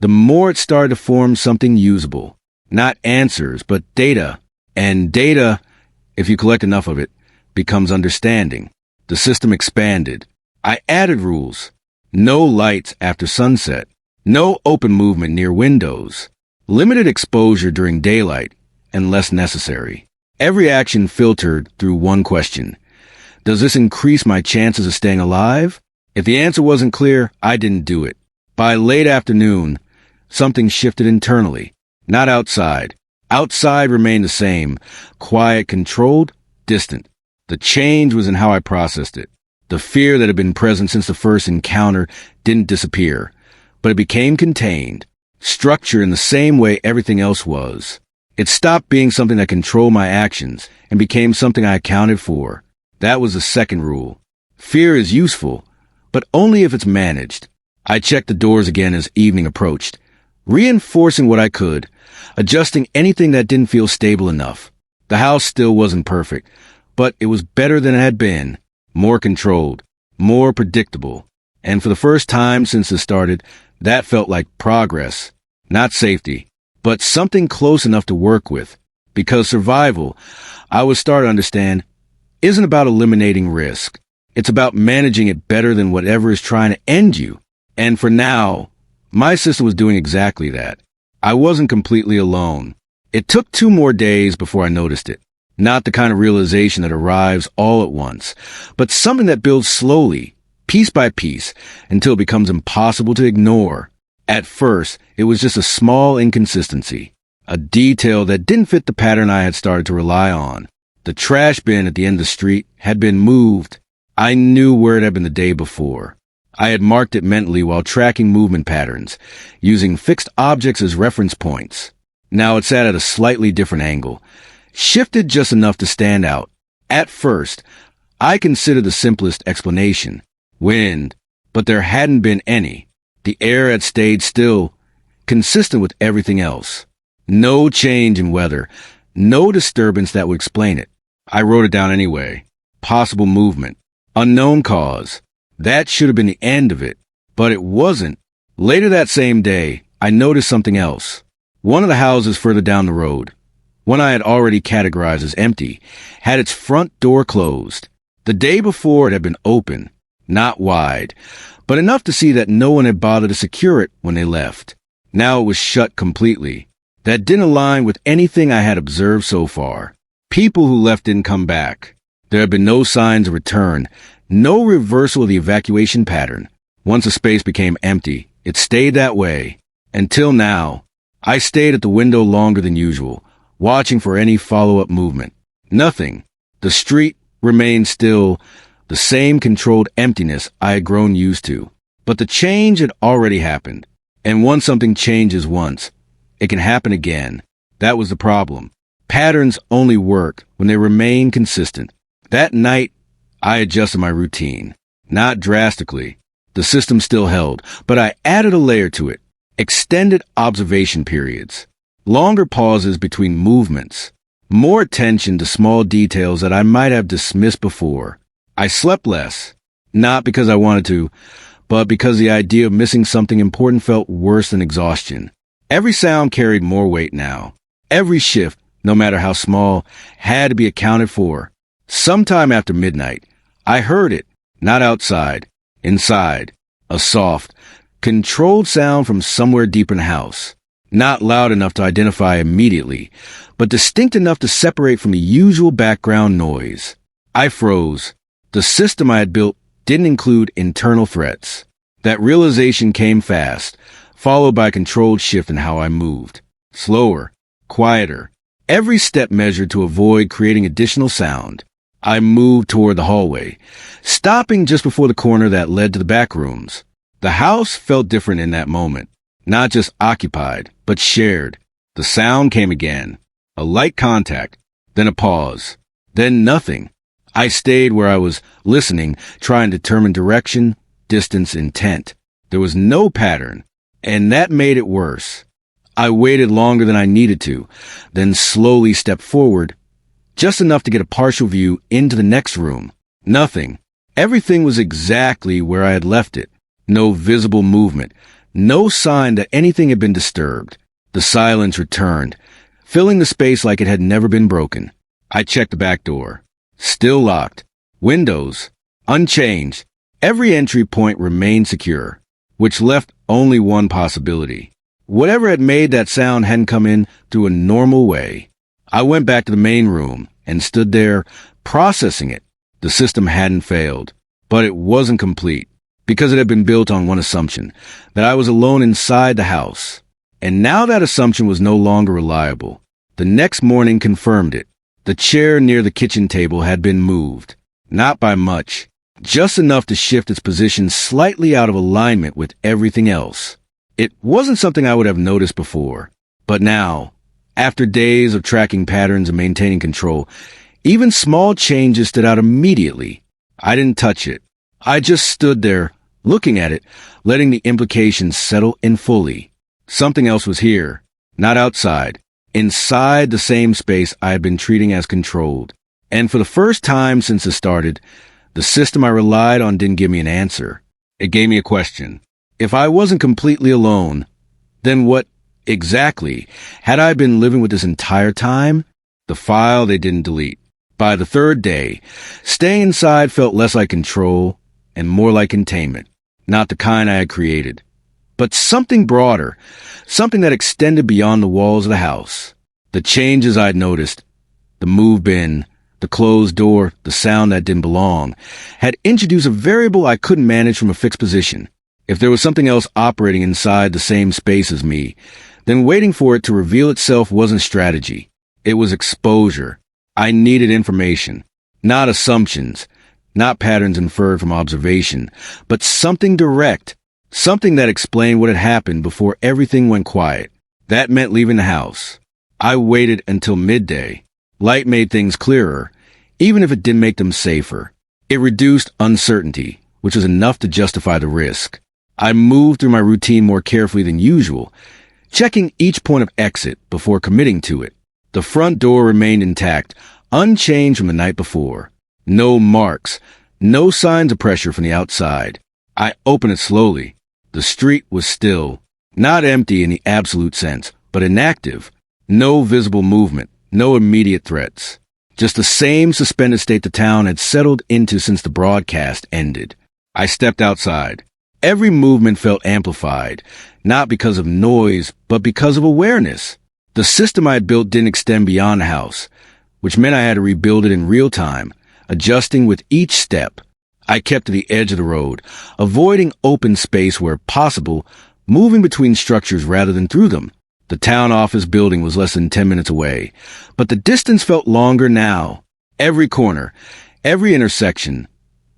the more it started to form something usable. Not answers, but data. And data, if you collect enough of it, becomes understanding. The system expanded. I added rules. No lights after sunset. No open movement near windows. Limited exposure during daylight, and less necessary. Every action filtered through one question. Does this increase my chances of staying alive? If the answer wasn't clear, I didn't do it. By late afternoon, something shifted internally, not outside. Outside remained the same, quiet, controlled, distant. The change was in how I processed it. The fear that had been present since the first encounter didn't disappear, but it became contained, structured in the same way everything else was. It stopped being something that controlled my actions and became something I accounted for. That was the second rule. Fear is useful, but only if it's managed. I checked the doors again as evening approached, reinforcing what I could, adjusting anything that didn't feel stable enough. The house still wasn't perfect, but it was better than it had been, more controlled, more predictable. And for the first time since it started, that felt like progress, not safety, but something close enough to work with. Because survival, I was starting to understand, isn't about eliminating risk. It's about managing it better than whatever is trying to end you. And for now, my system was doing exactly that. I wasn't completely alone. It took 2 more days before I noticed it. Not the kind of realization that arrives all at once, but something that builds slowly, piece by piece, until it becomes impossible to ignore. At first, it was just a small inconsistency, a detail that didn't fit the pattern I had started to rely on. The trash bin at the end of the street had been moved. I knew where it had been the day before. I had marked it mentally while tracking movement patterns, using fixed objects as reference points. Now it sat at a slightly different angle, shifted just enough to stand out. At first, I considered the simplest explanation, wind, but there hadn't been any. The air had stayed still, consistent with everything else. No change in weather, no disturbance that would explain it. I wrote it down anyway. Possible movement. Unknown cause. That should have been the end of it, but it wasn't. Later that same day, I noticed something else. One of the houses further down the road, one I had already categorized as empty, had its front door closed. The day before it had been open, not wide, but enough to see that no one had bothered to secure it when they left. Now it was shut completely. That didn't align with anything I had observed so far. People who left didn't come back. There had been no signs of return, no reversal of the evacuation pattern. Once a space became empty, it stayed that way. Until now, I stayed at the window longer than usual, watching for any follow-up movement. Nothing. The street remained still, the same controlled emptiness I had grown used to. But the change had already happened. And once something changes once, it can happen again. That was the problem. Patterns only work when they remain consistent. That night, I adjusted my routine. Not drastically. The system still held, but I added a layer to it. Extended observation periods. Longer pauses between movements. More attention to small details that I might have dismissed before. I slept less. Not because I wanted to, but because the idea of missing something important felt worse than exhaustion. Every sound carried more weight now. Every shift, no matter how small, had to be accounted for. Sometime after midnight, I heard it, not outside, inside. A soft, controlled sound from somewhere deep in the house. Not loud enough to identify immediately, but distinct enough to separate from the usual background noise. I froze. The system I had built didn't include internal threats. That realization came fast, followed by a controlled shift in how I moved. Slower, quieter. Every step measured to avoid creating additional sound. I moved toward the hallway, stopping just before the corner that led to the back rooms. The house felt different in that moment. Not just occupied, but shared. The sound came again. A light contact, then a pause, then nothing. I stayed where I was, listening, trying to determine direction, distance, intent. There was no pattern, and that made it worse. I waited longer than I needed to, then slowly stepped forward, just enough to get a partial view into the next room. Nothing. Everything was exactly where I had left it. No visible movement, no sign that anything had been disturbed. The silence returned, filling the space like it had never been broken. I checked the back door. Still locked. Windows, unchanged. Every entry point remained secure, which left only one possibility. Whatever had made that sound hadn't come in through a normal way. I went back to the main room and stood there, processing it. The system hadn't failed, but it wasn't complete, because it had been built on one assumption, that I was alone inside the house. And now that assumption was no longer reliable. The next morning confirmed it. The chair near the kitchen table had been moved. Not by much, just enough to shift its position slightly out of alignment with everything else. It wasn't something I would have noticed before. But now, after days of tracking patterns and maintaining control, even small changes stood out immediately. I didn't touch it. I just stood there, looking at it, letting the implications settle in fully. Something else was here, not outside, inside the same space I had been treating as controlled. And for the first time since it started, the system I relied on didn't give me an answer. It gave me a question. If I wasn't completely alone, then what exactly had I been living with this entire time? The file they didn't delete. By the third day, staying inside felt less like control and more like containment. Not the kind I had created, but something broader, something that extended beyond the walls of the house. The changes I'd noticed, the move bin, the closed door, the sound that didn't belong, had introduced a variable I couldn't manage from a fixed position. If there was something else operating inside the same space as me, then waiting for it to reveal itself wasn't strategy. It was exposure. I needed information, not assumptions, not patterns inferred from observation, but something direct, something that explained what had happened before everything went quiet. That meant leaving the house. I waited until midday. Light made things clearer, even if it didn't make them safer. It reduced uncertainty, which was enough to justify the risk. I moved through my routine more carefully than usual, checking each point of exit before committing to it. The front door remained intact, unchanged from the night before. No marks, no signs of pressure from the outside. I opened it slowly. The street was still, not empty in the absolute sense, but inactive. No visible movement, no immediate threats. Just the same suspended state the town had settled into since the broadcast ended. I stepped outside. Every movement felt amplified, not because of noise, but because of awareness. The system I had built didn't extend beyond the house, which meant I had to rebuild it in real time, adjusting with each step. I kept to the edge of the road, avoiding open space where possible, moving between structures rather than through them. The town office building was less than 10 minutes away, but the distance felt longer now. Every corner, every intersection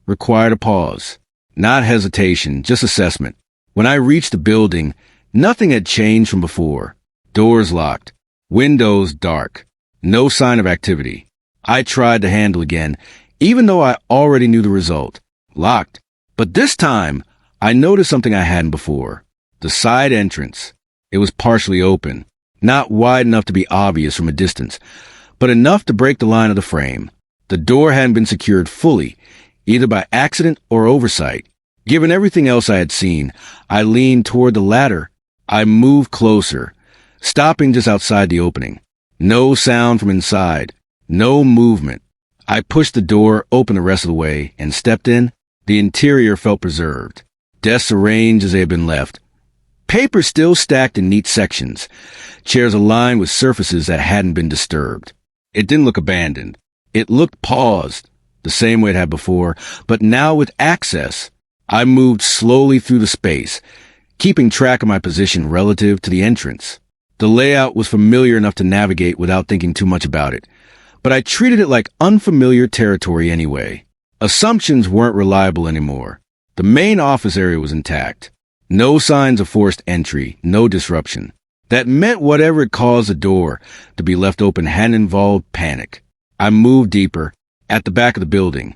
required a pause. Not hesitation, just assessment. When I reached the building, nothing had changed from before. Doors locked, windows dark, no sign of activity. I tried the handle again, even though I already knew the result. Locked. But this time, I noticed something I hadn't before. The side entrance. It was partially open, not wide enough to be obvious from a distance, but enough to break the line of the frame. The door hadn't been secured fully, either by accident or oversight. Given everything else I had seen, I leaned toward the latter. I moved closer, stopping just outside the opening. No sound from inside, no movement. I pushed the door open the rest of the way and stepped in. The interior felt preserved. Desks arranged as they had been left. Papers still stacked in neat sections. Chairs aligned with surfaces that hadn't been disturbed. It didn't look abandoned. It looked paused, the same way it had before, but now with access. I moved slowly through the space, keeping track of my position relative to the entrance. The layout was familiar enough to navigate without thinking too much about it, but I treated it like unfamiliar territory anyway. Assumptions weren't reliable anymore. The main office area was intact. No signs of forced entry, no disruption. That meant whatever had caused the door to be left open hadn't involved panic. I moved deeper. At the back of the building,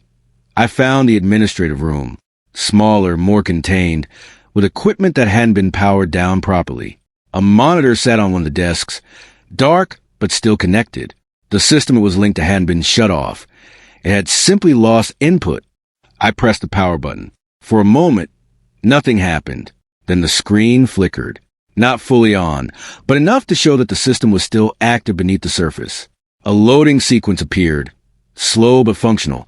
I found the administrative room. Smaller, more contained, with equipment that hadn't been powered down properly. A monitor sat on one of the desks, dark but still connected. The system it was linked to hadn't been shut off. It had simply lost input. I pressed the power button. For a moment, nothing happened. Then the screen flickered. Not fully on, but enough to show that the system was still active beneath the surface. A loading sequence appeared, slow but functional,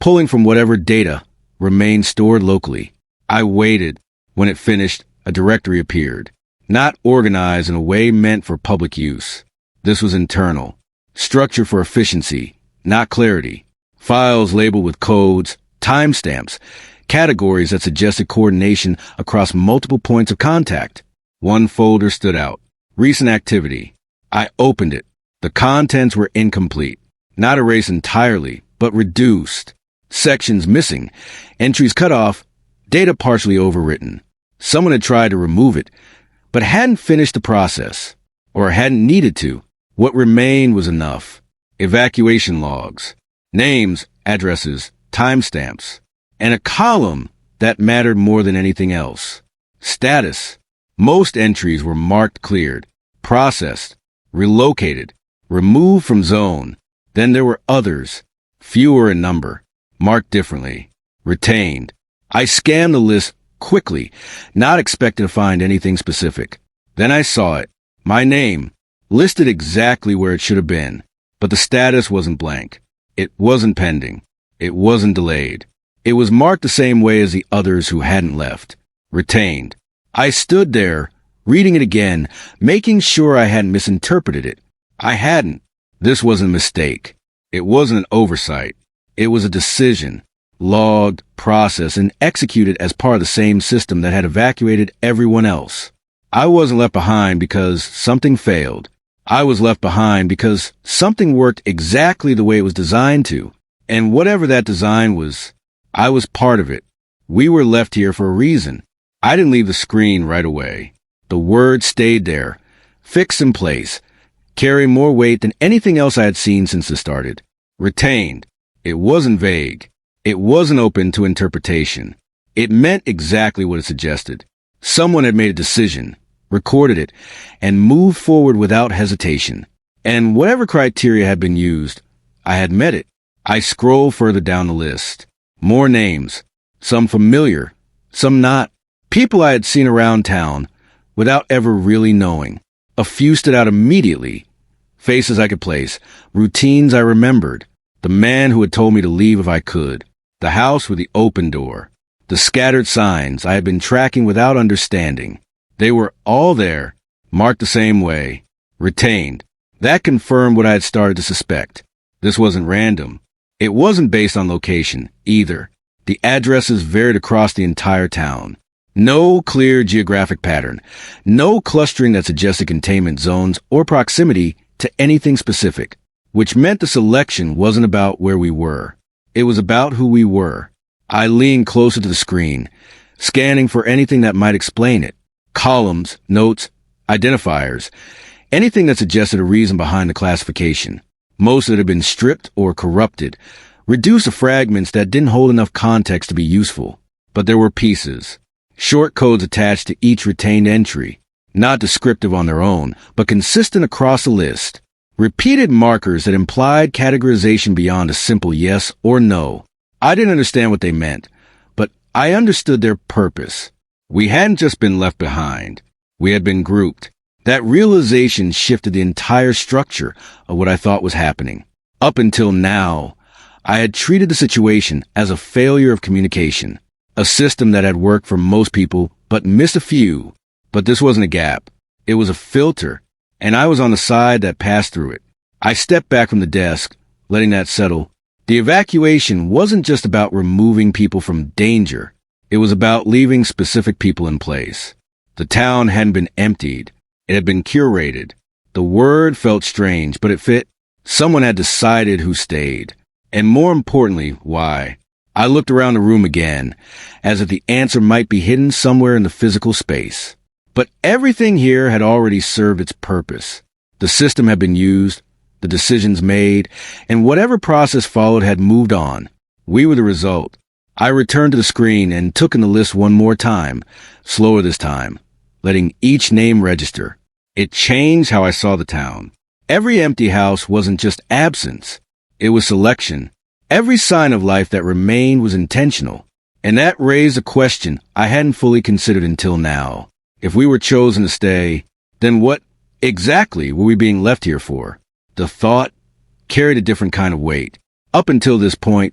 pulling from whatever data remained stored locally. I waited. When it finished, a directory appeared, not organized in a way meant for public use. This was internal. Structure for efficiency, not clarity. Files labeled with codes, timestamps, categories that suggested coordination across multiple points of contact. One folder stood out. Recent activity. I opened it. The contents were incomplete. Not erased entirely, but reduced. Sections missing. Entries cut off. Data partially overwritten. Someone had tried to remove it, but hadn't finished the process. Or hadn't needed to. What remained was enough. Evacuation logs. Names, addresses, timestamps. And a column that mattered more than anything else. Status. Most entries were marked cleared, processed, relocated, removed from zone. Then there were others, fewer in number, marked differently, retained. I scanned the list quickly, not expecting to find anything specific. Then I saw it. My name, listed exactly where it should have been. But the status wasn't blank. It wasn't pending. It wasn't delayed. It was marked the same way as the others who hadn't left. Retained. I stood there, reading it again, making sure I hadn't misinterpreted it. I hadn't. This wasn't a mistake. It wasn't an oversight. It was a decision, logged, processed, and executed as part of the same system that had evacuated everyone else. I wasn't left behind because something failed. I was left behind because something worked exactly the way it was designed to. And whatever that design was, I was part of it. We were left here for a reason. I didn't leave the screen right away. The word stayed there, fixed in place, carrying more weight than anything else I had seen since it started. Retained. It wasn't vague. It wasn't open to interpretation. It meant exactly what it suggested. Someone had made a decision, recorded it, and moved forward without hesitation. And whatever criteria had been used, I had met it. I scrolled further down the list. More names. Some familiar, some not. People I had seen around town without ever really knowing. A few stood out immediately. Faces I could place. Routines I remembered. The man who had told me to leave if I could. The house with the open door. The scattered signs I had been tracking without understanding. They were all there, marked the same way. Retained. That confirmed what I had started to suspect. This wasn't random. It wasn't based on location, either. The addresses varied across the entire town. No clear geographic pattern. No clustering that suggested containment zones or proximity to anything specific, which meant the selection wasn't about where we were. It was about who we were. I leaned closer to the screen, scanning for anything that might explain it. Columns, notes, identifiers, anything that suggested a reason behind the classification. Most of it had been stripped or corrupted, reduced to fragments that didn't hold enough context to be useful. But there were pieces. Short codes attached to each retained entry, not descriptive on their own, but consistent across the list. Repeated markers that implied categorization beyond a simple yes or no. I didn't understand what they meant, but I understood their purpose. We hadn't just been left behind. We had been grouped. That realization shifted the entire structure of what I thought was happening. Up until now, I had treated the situation as a failure of communication. A system that had worked for most people, but missed a few. But this wasn't a gap. It was a filter, and I was on the side that passed through it. I stepped back from the desk, letting that settle. The evacuation wasn't just about removing people from danger. It was about leaving specific people in place. The town hadn't been emptied. It had been curated. The word felt strange, but it fit. Someone had decided who stayed. And more importantly, why. I looked around the room again, as if the answer might be hidden somewhere in the physical space. But everything here had already served its purpose. The system had been used, the decisions made, and whatever process followed had moved on. We were the result. I returned to the screen and took in the list one more time, slower this time, letting each name register. It changed how I saw the town. Every empty house wasn't just absence. It was selection. Every sign of life that remained was intentional. And that raised a question I hadn't fully considered until now. If we were chosen to stay, then what exactly were we being left here for? The thought carried a different kind of weight. Up until this point,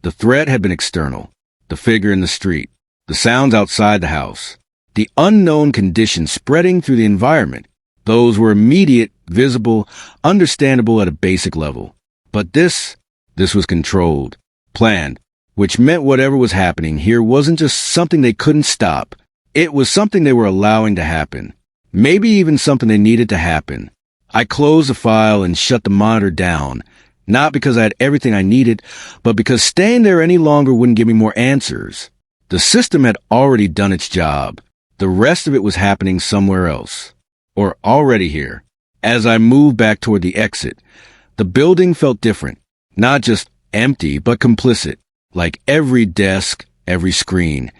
the threat had been external. The figure in the street, the sounds outside the house, the unknown conditions spreading through the environment. Those were immediate, visible, understandable at a basic level. But this was controlled, planned, which meant whatever was happening here wasn't just something they couldn't stop. It was something they were allowing to happen. Maybe even something they needed to happen. I closed the file and shut the monitor down, not because I had everything I needed, but because staying there any longer wouldn't give me more answers. The system had already done its job. The rest of it was happening somewhere else. Or already here. As I moved back toward the exit, the building felt different. Not just empty, but complicit. Like every desk, every screen,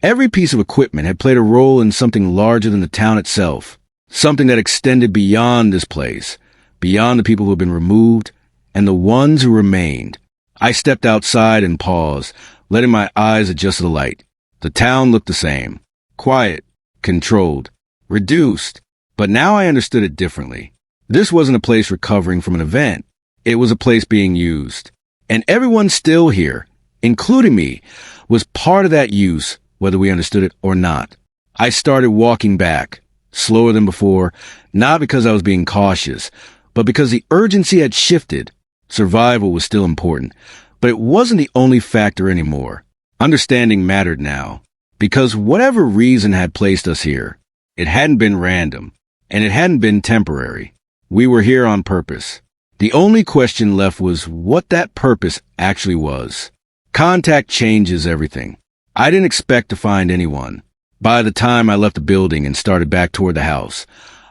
every piece of equipment had played a role in something larger than the town itself. Something that extended beyond this place, beyond the people who had been removed, and the ones who remained. I stepped outside and paused, letting my eyes adjust to the light. The town looked the same. Quiet, controlled, reduced. But now I understood it differently. This wasn't a place recovering from an event. It was a place being used. And everyone still here, including me, was part of that use, whether we understood it or not. I started walking back, slower than before, not because I was being cautious, but because the urgency had shifted. Survival was still important, but it wasn't the only factor anymore. Understanding mattered now, because whatever reason had placed us here, it hadn't been random, and it hadn't been temporary. We were here on purpose. The only question left was what that purpose actually was. Contact changes everything. I didn't expect to find anyone. By the time I left the building and started back toward the house,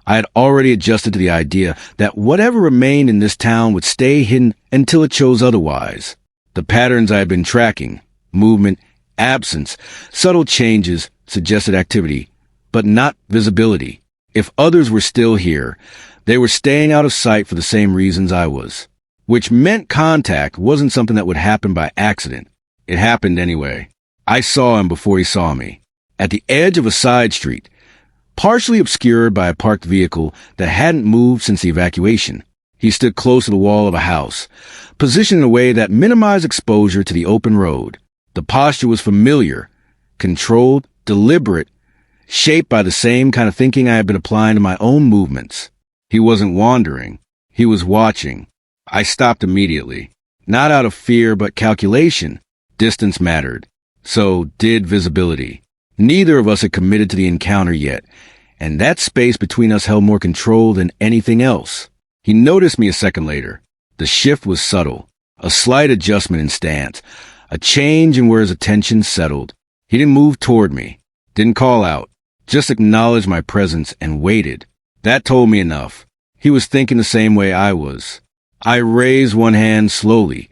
I had already adjusted to the idea that whatever remained in this town would stay hidden until it chose otherwise. The patterns I had been tracking, movement, absence, subtle changes, suggested activity, but not visibility. If others were still here, they were staying out of sight for the same reasons I was. Which meant contact wasn't something that would happen by accident. It happened anyway. I saw him before he saw me. At the edge of a side street, partially obscured by a parked vehicle that hadn't moved since the evacuation. He stood close to the wall of a house, positioned in a way that minimized exposure to the open road. The posture was familiar, controlled, deliberate, shaped by the same kind of thinking I had been applying to my own movements. He wasn't wandering. He was watching. I stopped immediately. Not out of fear, but calculation. Distance mattered. So did visibility. Neither of us had committed to the encounter yet, and that space between us held more control than anything else. He noticed me a second later. The shift was subtle. A slight adjustment in stance. A change in where his attention settled. He didn't move toward me. Didn't call out. Just acknowledged my presence and waited. That told me enough. He was thinking the same way I was. I raised one hand slowly,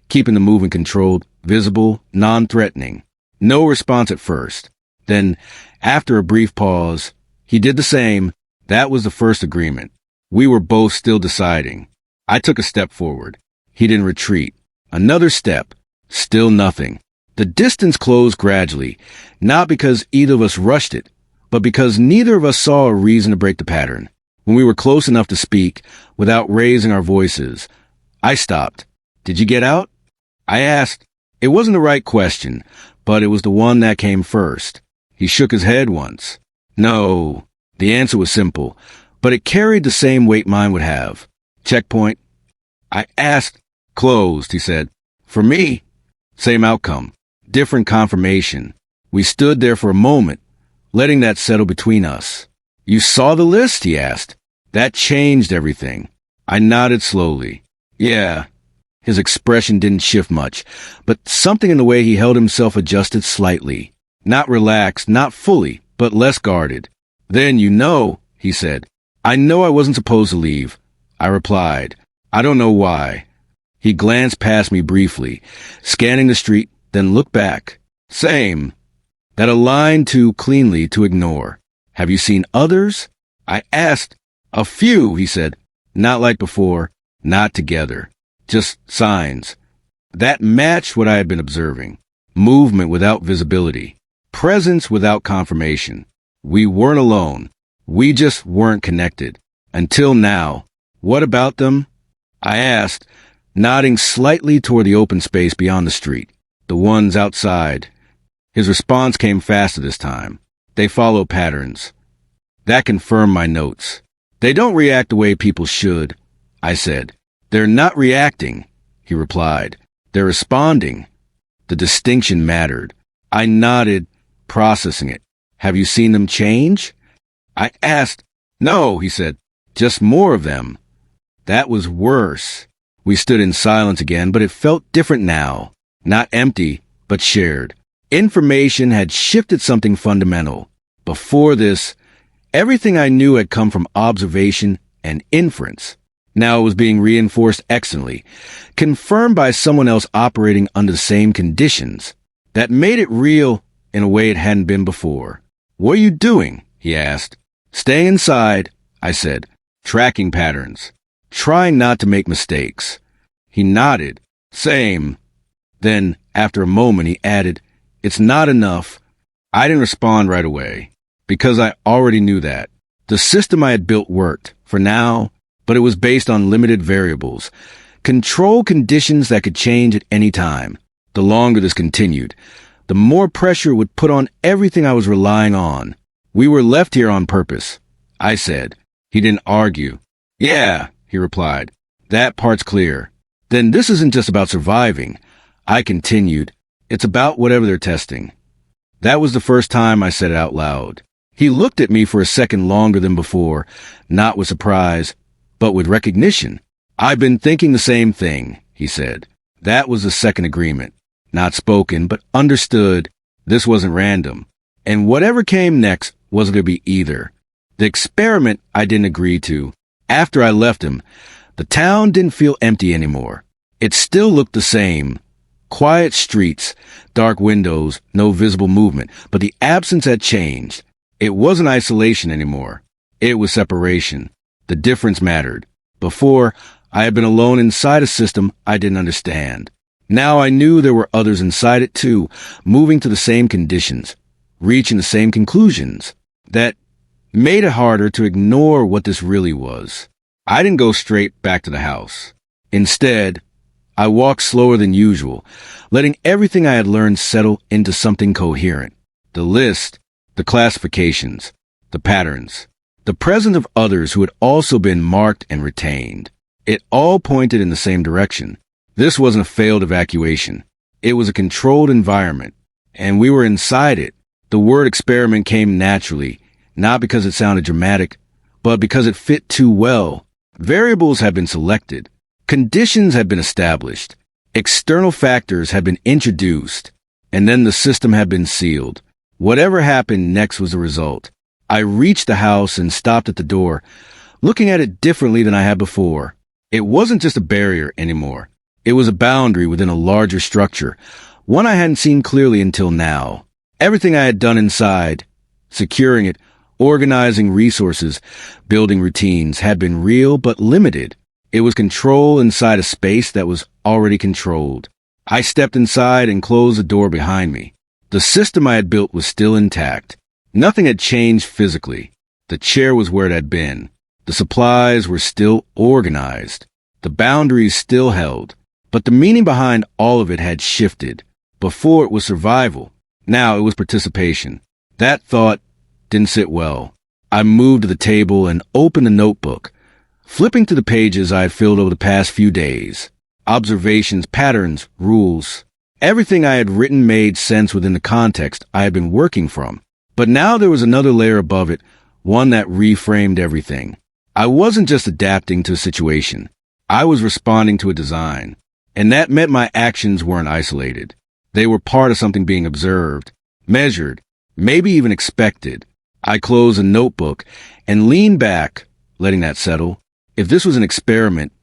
keeping the movement controlled, visible, non-threatening. No response at first. Then, after a brief pause, he did the same. That was the first agreement. We were both still deciding. I took a step forward. He didn't retreat. Another step. Still nothing. The distance closed gradually, not because either of us rushed it, but because neither of us saw a reason to break the pattern. When we were close enough to speak, without raising our voices, I stopped. "Did you get out?" I asked. It wasn't the right question, but it was the one that came first. He shook his head once. No. The answer was simple, but it carried the same weight mine would have. Checkpoint. I asked. Closed, he said. For me, same outcome. Different confirmation. We stood there for a moment, letting that settle between us. You saw the list? He asked. That changed everything. I nodded slowly. Yeah. His expression didn't shift much, but something in the way he held himself adjusted slightly. Not relaxed, not fully, but less guarded. Then he said. I know I wasn't supposed to leave. I replied. I don't know why. He glanced past me briefly, scanning the street, then looked back. Same. That aligned too cleanly to ignore. Have you seen others? I asked. A few, he said. Not like before, not together. Just signs. That matched what I had been observing. Movement without visibility. Presence without confirmation. We weren't alone. We just weren't connected. Until now. What about them? I asked, nodding slightly toward the open space beyond the street. The ones outside. His response came faster this time. They follow patterns. That confirmed my notes. They don't react the way people should, I said. They're not reacting, he replied. They're responding. The distinction mattered. I nodded, processing it. Have you seen them change? I asked. No, he said. Just more of them. That was worse. We stood in silence again, but it felt different now. Not empty, but shared. Information had shifted something fundamental. Before this, everything I knew had come from observation and inference. Now it was being reinforced excellently, confirmed by someone else operating under the same conditions. That made it real in a way it hadn't been before. What are you doing? He asked. Staying inside, I said, tracking patterns, trying not to make mistakes. He nodded. Same. Then, after a moment, he added, It's not enough. I didn't respond right away, because I already knew that. The system I had built worked, for now, but it was based on limited variables, control conditions that could change at any time. The longer this continued, the more pressure it would put on everything I was relying on. We were left here on purpose, I said. He didn't argue. Yeah, he replied. That part's clear. Then this isn't just about surviving. I continued. It's about whatever they're testing. That was the first time I said it out loud. He looked at me for a second longer than before, not with surprise, but with recognition. I've been thinking the same thing, he said. That was the second agreement. Not spoken, but understood. This wasn't random. And whatever came next wasn't going to be either. The experiment I didn't agree to. After I left him, the town didn't feel empty anymore. It still looked the same. Quiet streets, dark windows, no visible movement, but the absence had changed. It wasn't isolation anymore. It was separation. The difference mattered. Before, I had been alone inside a system I didn't understand. Now I knew there were others inside it too, moving to the same conditions, reaching the same conclusions. That made it harder to ignore what this really was. I didn't go straight back to the house. Instead, I walked slower than usual, letting everything I had learned settle into something coherent. The list, the classifications, the patterns, the presence of others who had also been marked and retained. It all pointed in the same direction. This wasn't a failed evacuation. It was a controlled environment, and we were inside it. The word experiment came naturally, not because it sounded dramatic, but because it fit too well. Variables had been selected. Conditions had been established. External factors had been introduced, and then the system had been sealed. Whatever happened next was the result. I reached the house and stopped at the door, looking at it differently than I had before. It wasn't just a barrier anymore. It was a boundary within a larger structure, one I hadn't seen clearly until now. Everything I had done inside, securing it, organizing resources, building routines, had been real but limited. It was control inside a space that was already controlled. I stepped inside and closed the door behind me. The system I had built was still intact. Nothing had changed physically. The chair was where it had been. The supplies were still organized. The boundaries still held. But the meaning behind all of it had shifted. Before it was survival. Now it was participation. That thought didn't sit well. I moved to the table and opened the notebook, flipping to the pages I had filled over the past few days. Observations, patterns, rules. Everything I had written made sense within the context I had been working from. But now there was another layer above it, one that reframed everything. I wasn't just adapting to a situation. I was responding to a design. And that meant my actions weren't isolated. They were part of something being observed, measured, maybe even expected. I closed a notebook and leaned back, letting that settle. If this was an experiment,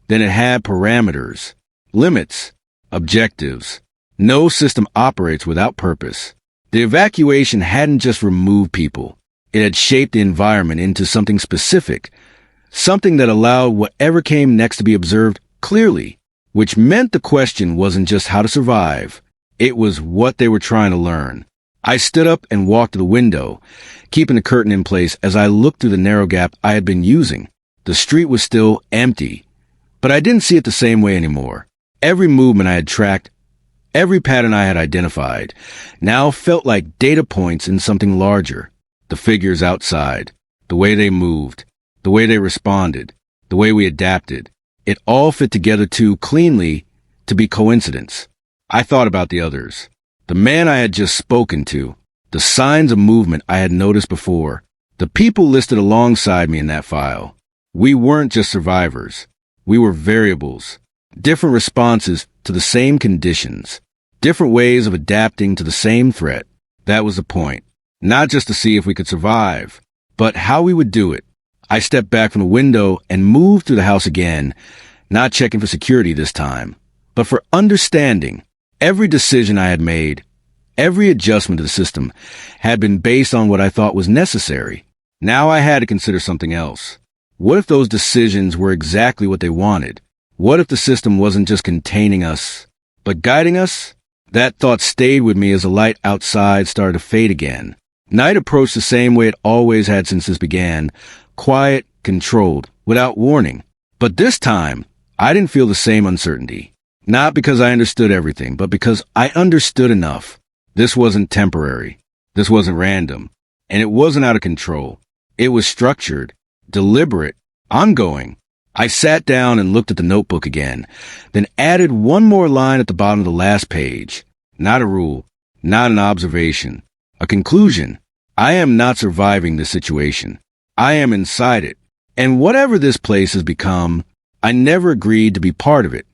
then it had parameters, limits, objectives. No system operates without purpose. The evacuation hadn't just removed people. It had shaped the environment into something specific, something that allowed whatever came next to be observed clearly, which meant the question wasn't just how to survive. It was what they were trying to learn. I stood up and walked to the window, keeping the curtain in place as I looked through the narrow gap I had been using. The street was still empty, but I didn't see it the same way anymore. Every movement I had tracked, every pattern I had identified, now felt like data points in something larger. The figures outside, the way they moved, the way they responded, the way we adapted. It all fit together too cleanly to be coincidence. I thought about the others. The man I had just spoken to, the signs of movement I had noticed before, the people listed alongside me in that file. We weren't just survivors. We were variables, different responses to the same conditions, different ways of adapting to the same threat. That was the point. Not just to see if we could survive, but how we would do it. I stepped back from the window and moved through the house again, not checking for security this time, but for understanding. Every decision I had made, every adjustment to the system, had been based on what I thought was necessary. Now I had to consider something else. What if those decisions were exactly what they wanted? What if the system wasn't just containing us, but guiding us? That thought stayed with me as the light outside started to fade again. Night approached the same way it always had since this began, quiet, controlled, without warning. But this time, I didn't feel the same uncertainty. Not because I understood everything, but because I understood enough. This wasn't temporary. This wasn't random. And it wasn't out of control. It was structured, deliberate, ongoing. I sat down and looked at the notebook again, then added one more line at the bottom of the last page. Not a rule, not an observation, a conclusion. I am not surviving this situation. I am inside it. And whatever this place has become, I never agreed to be part of it.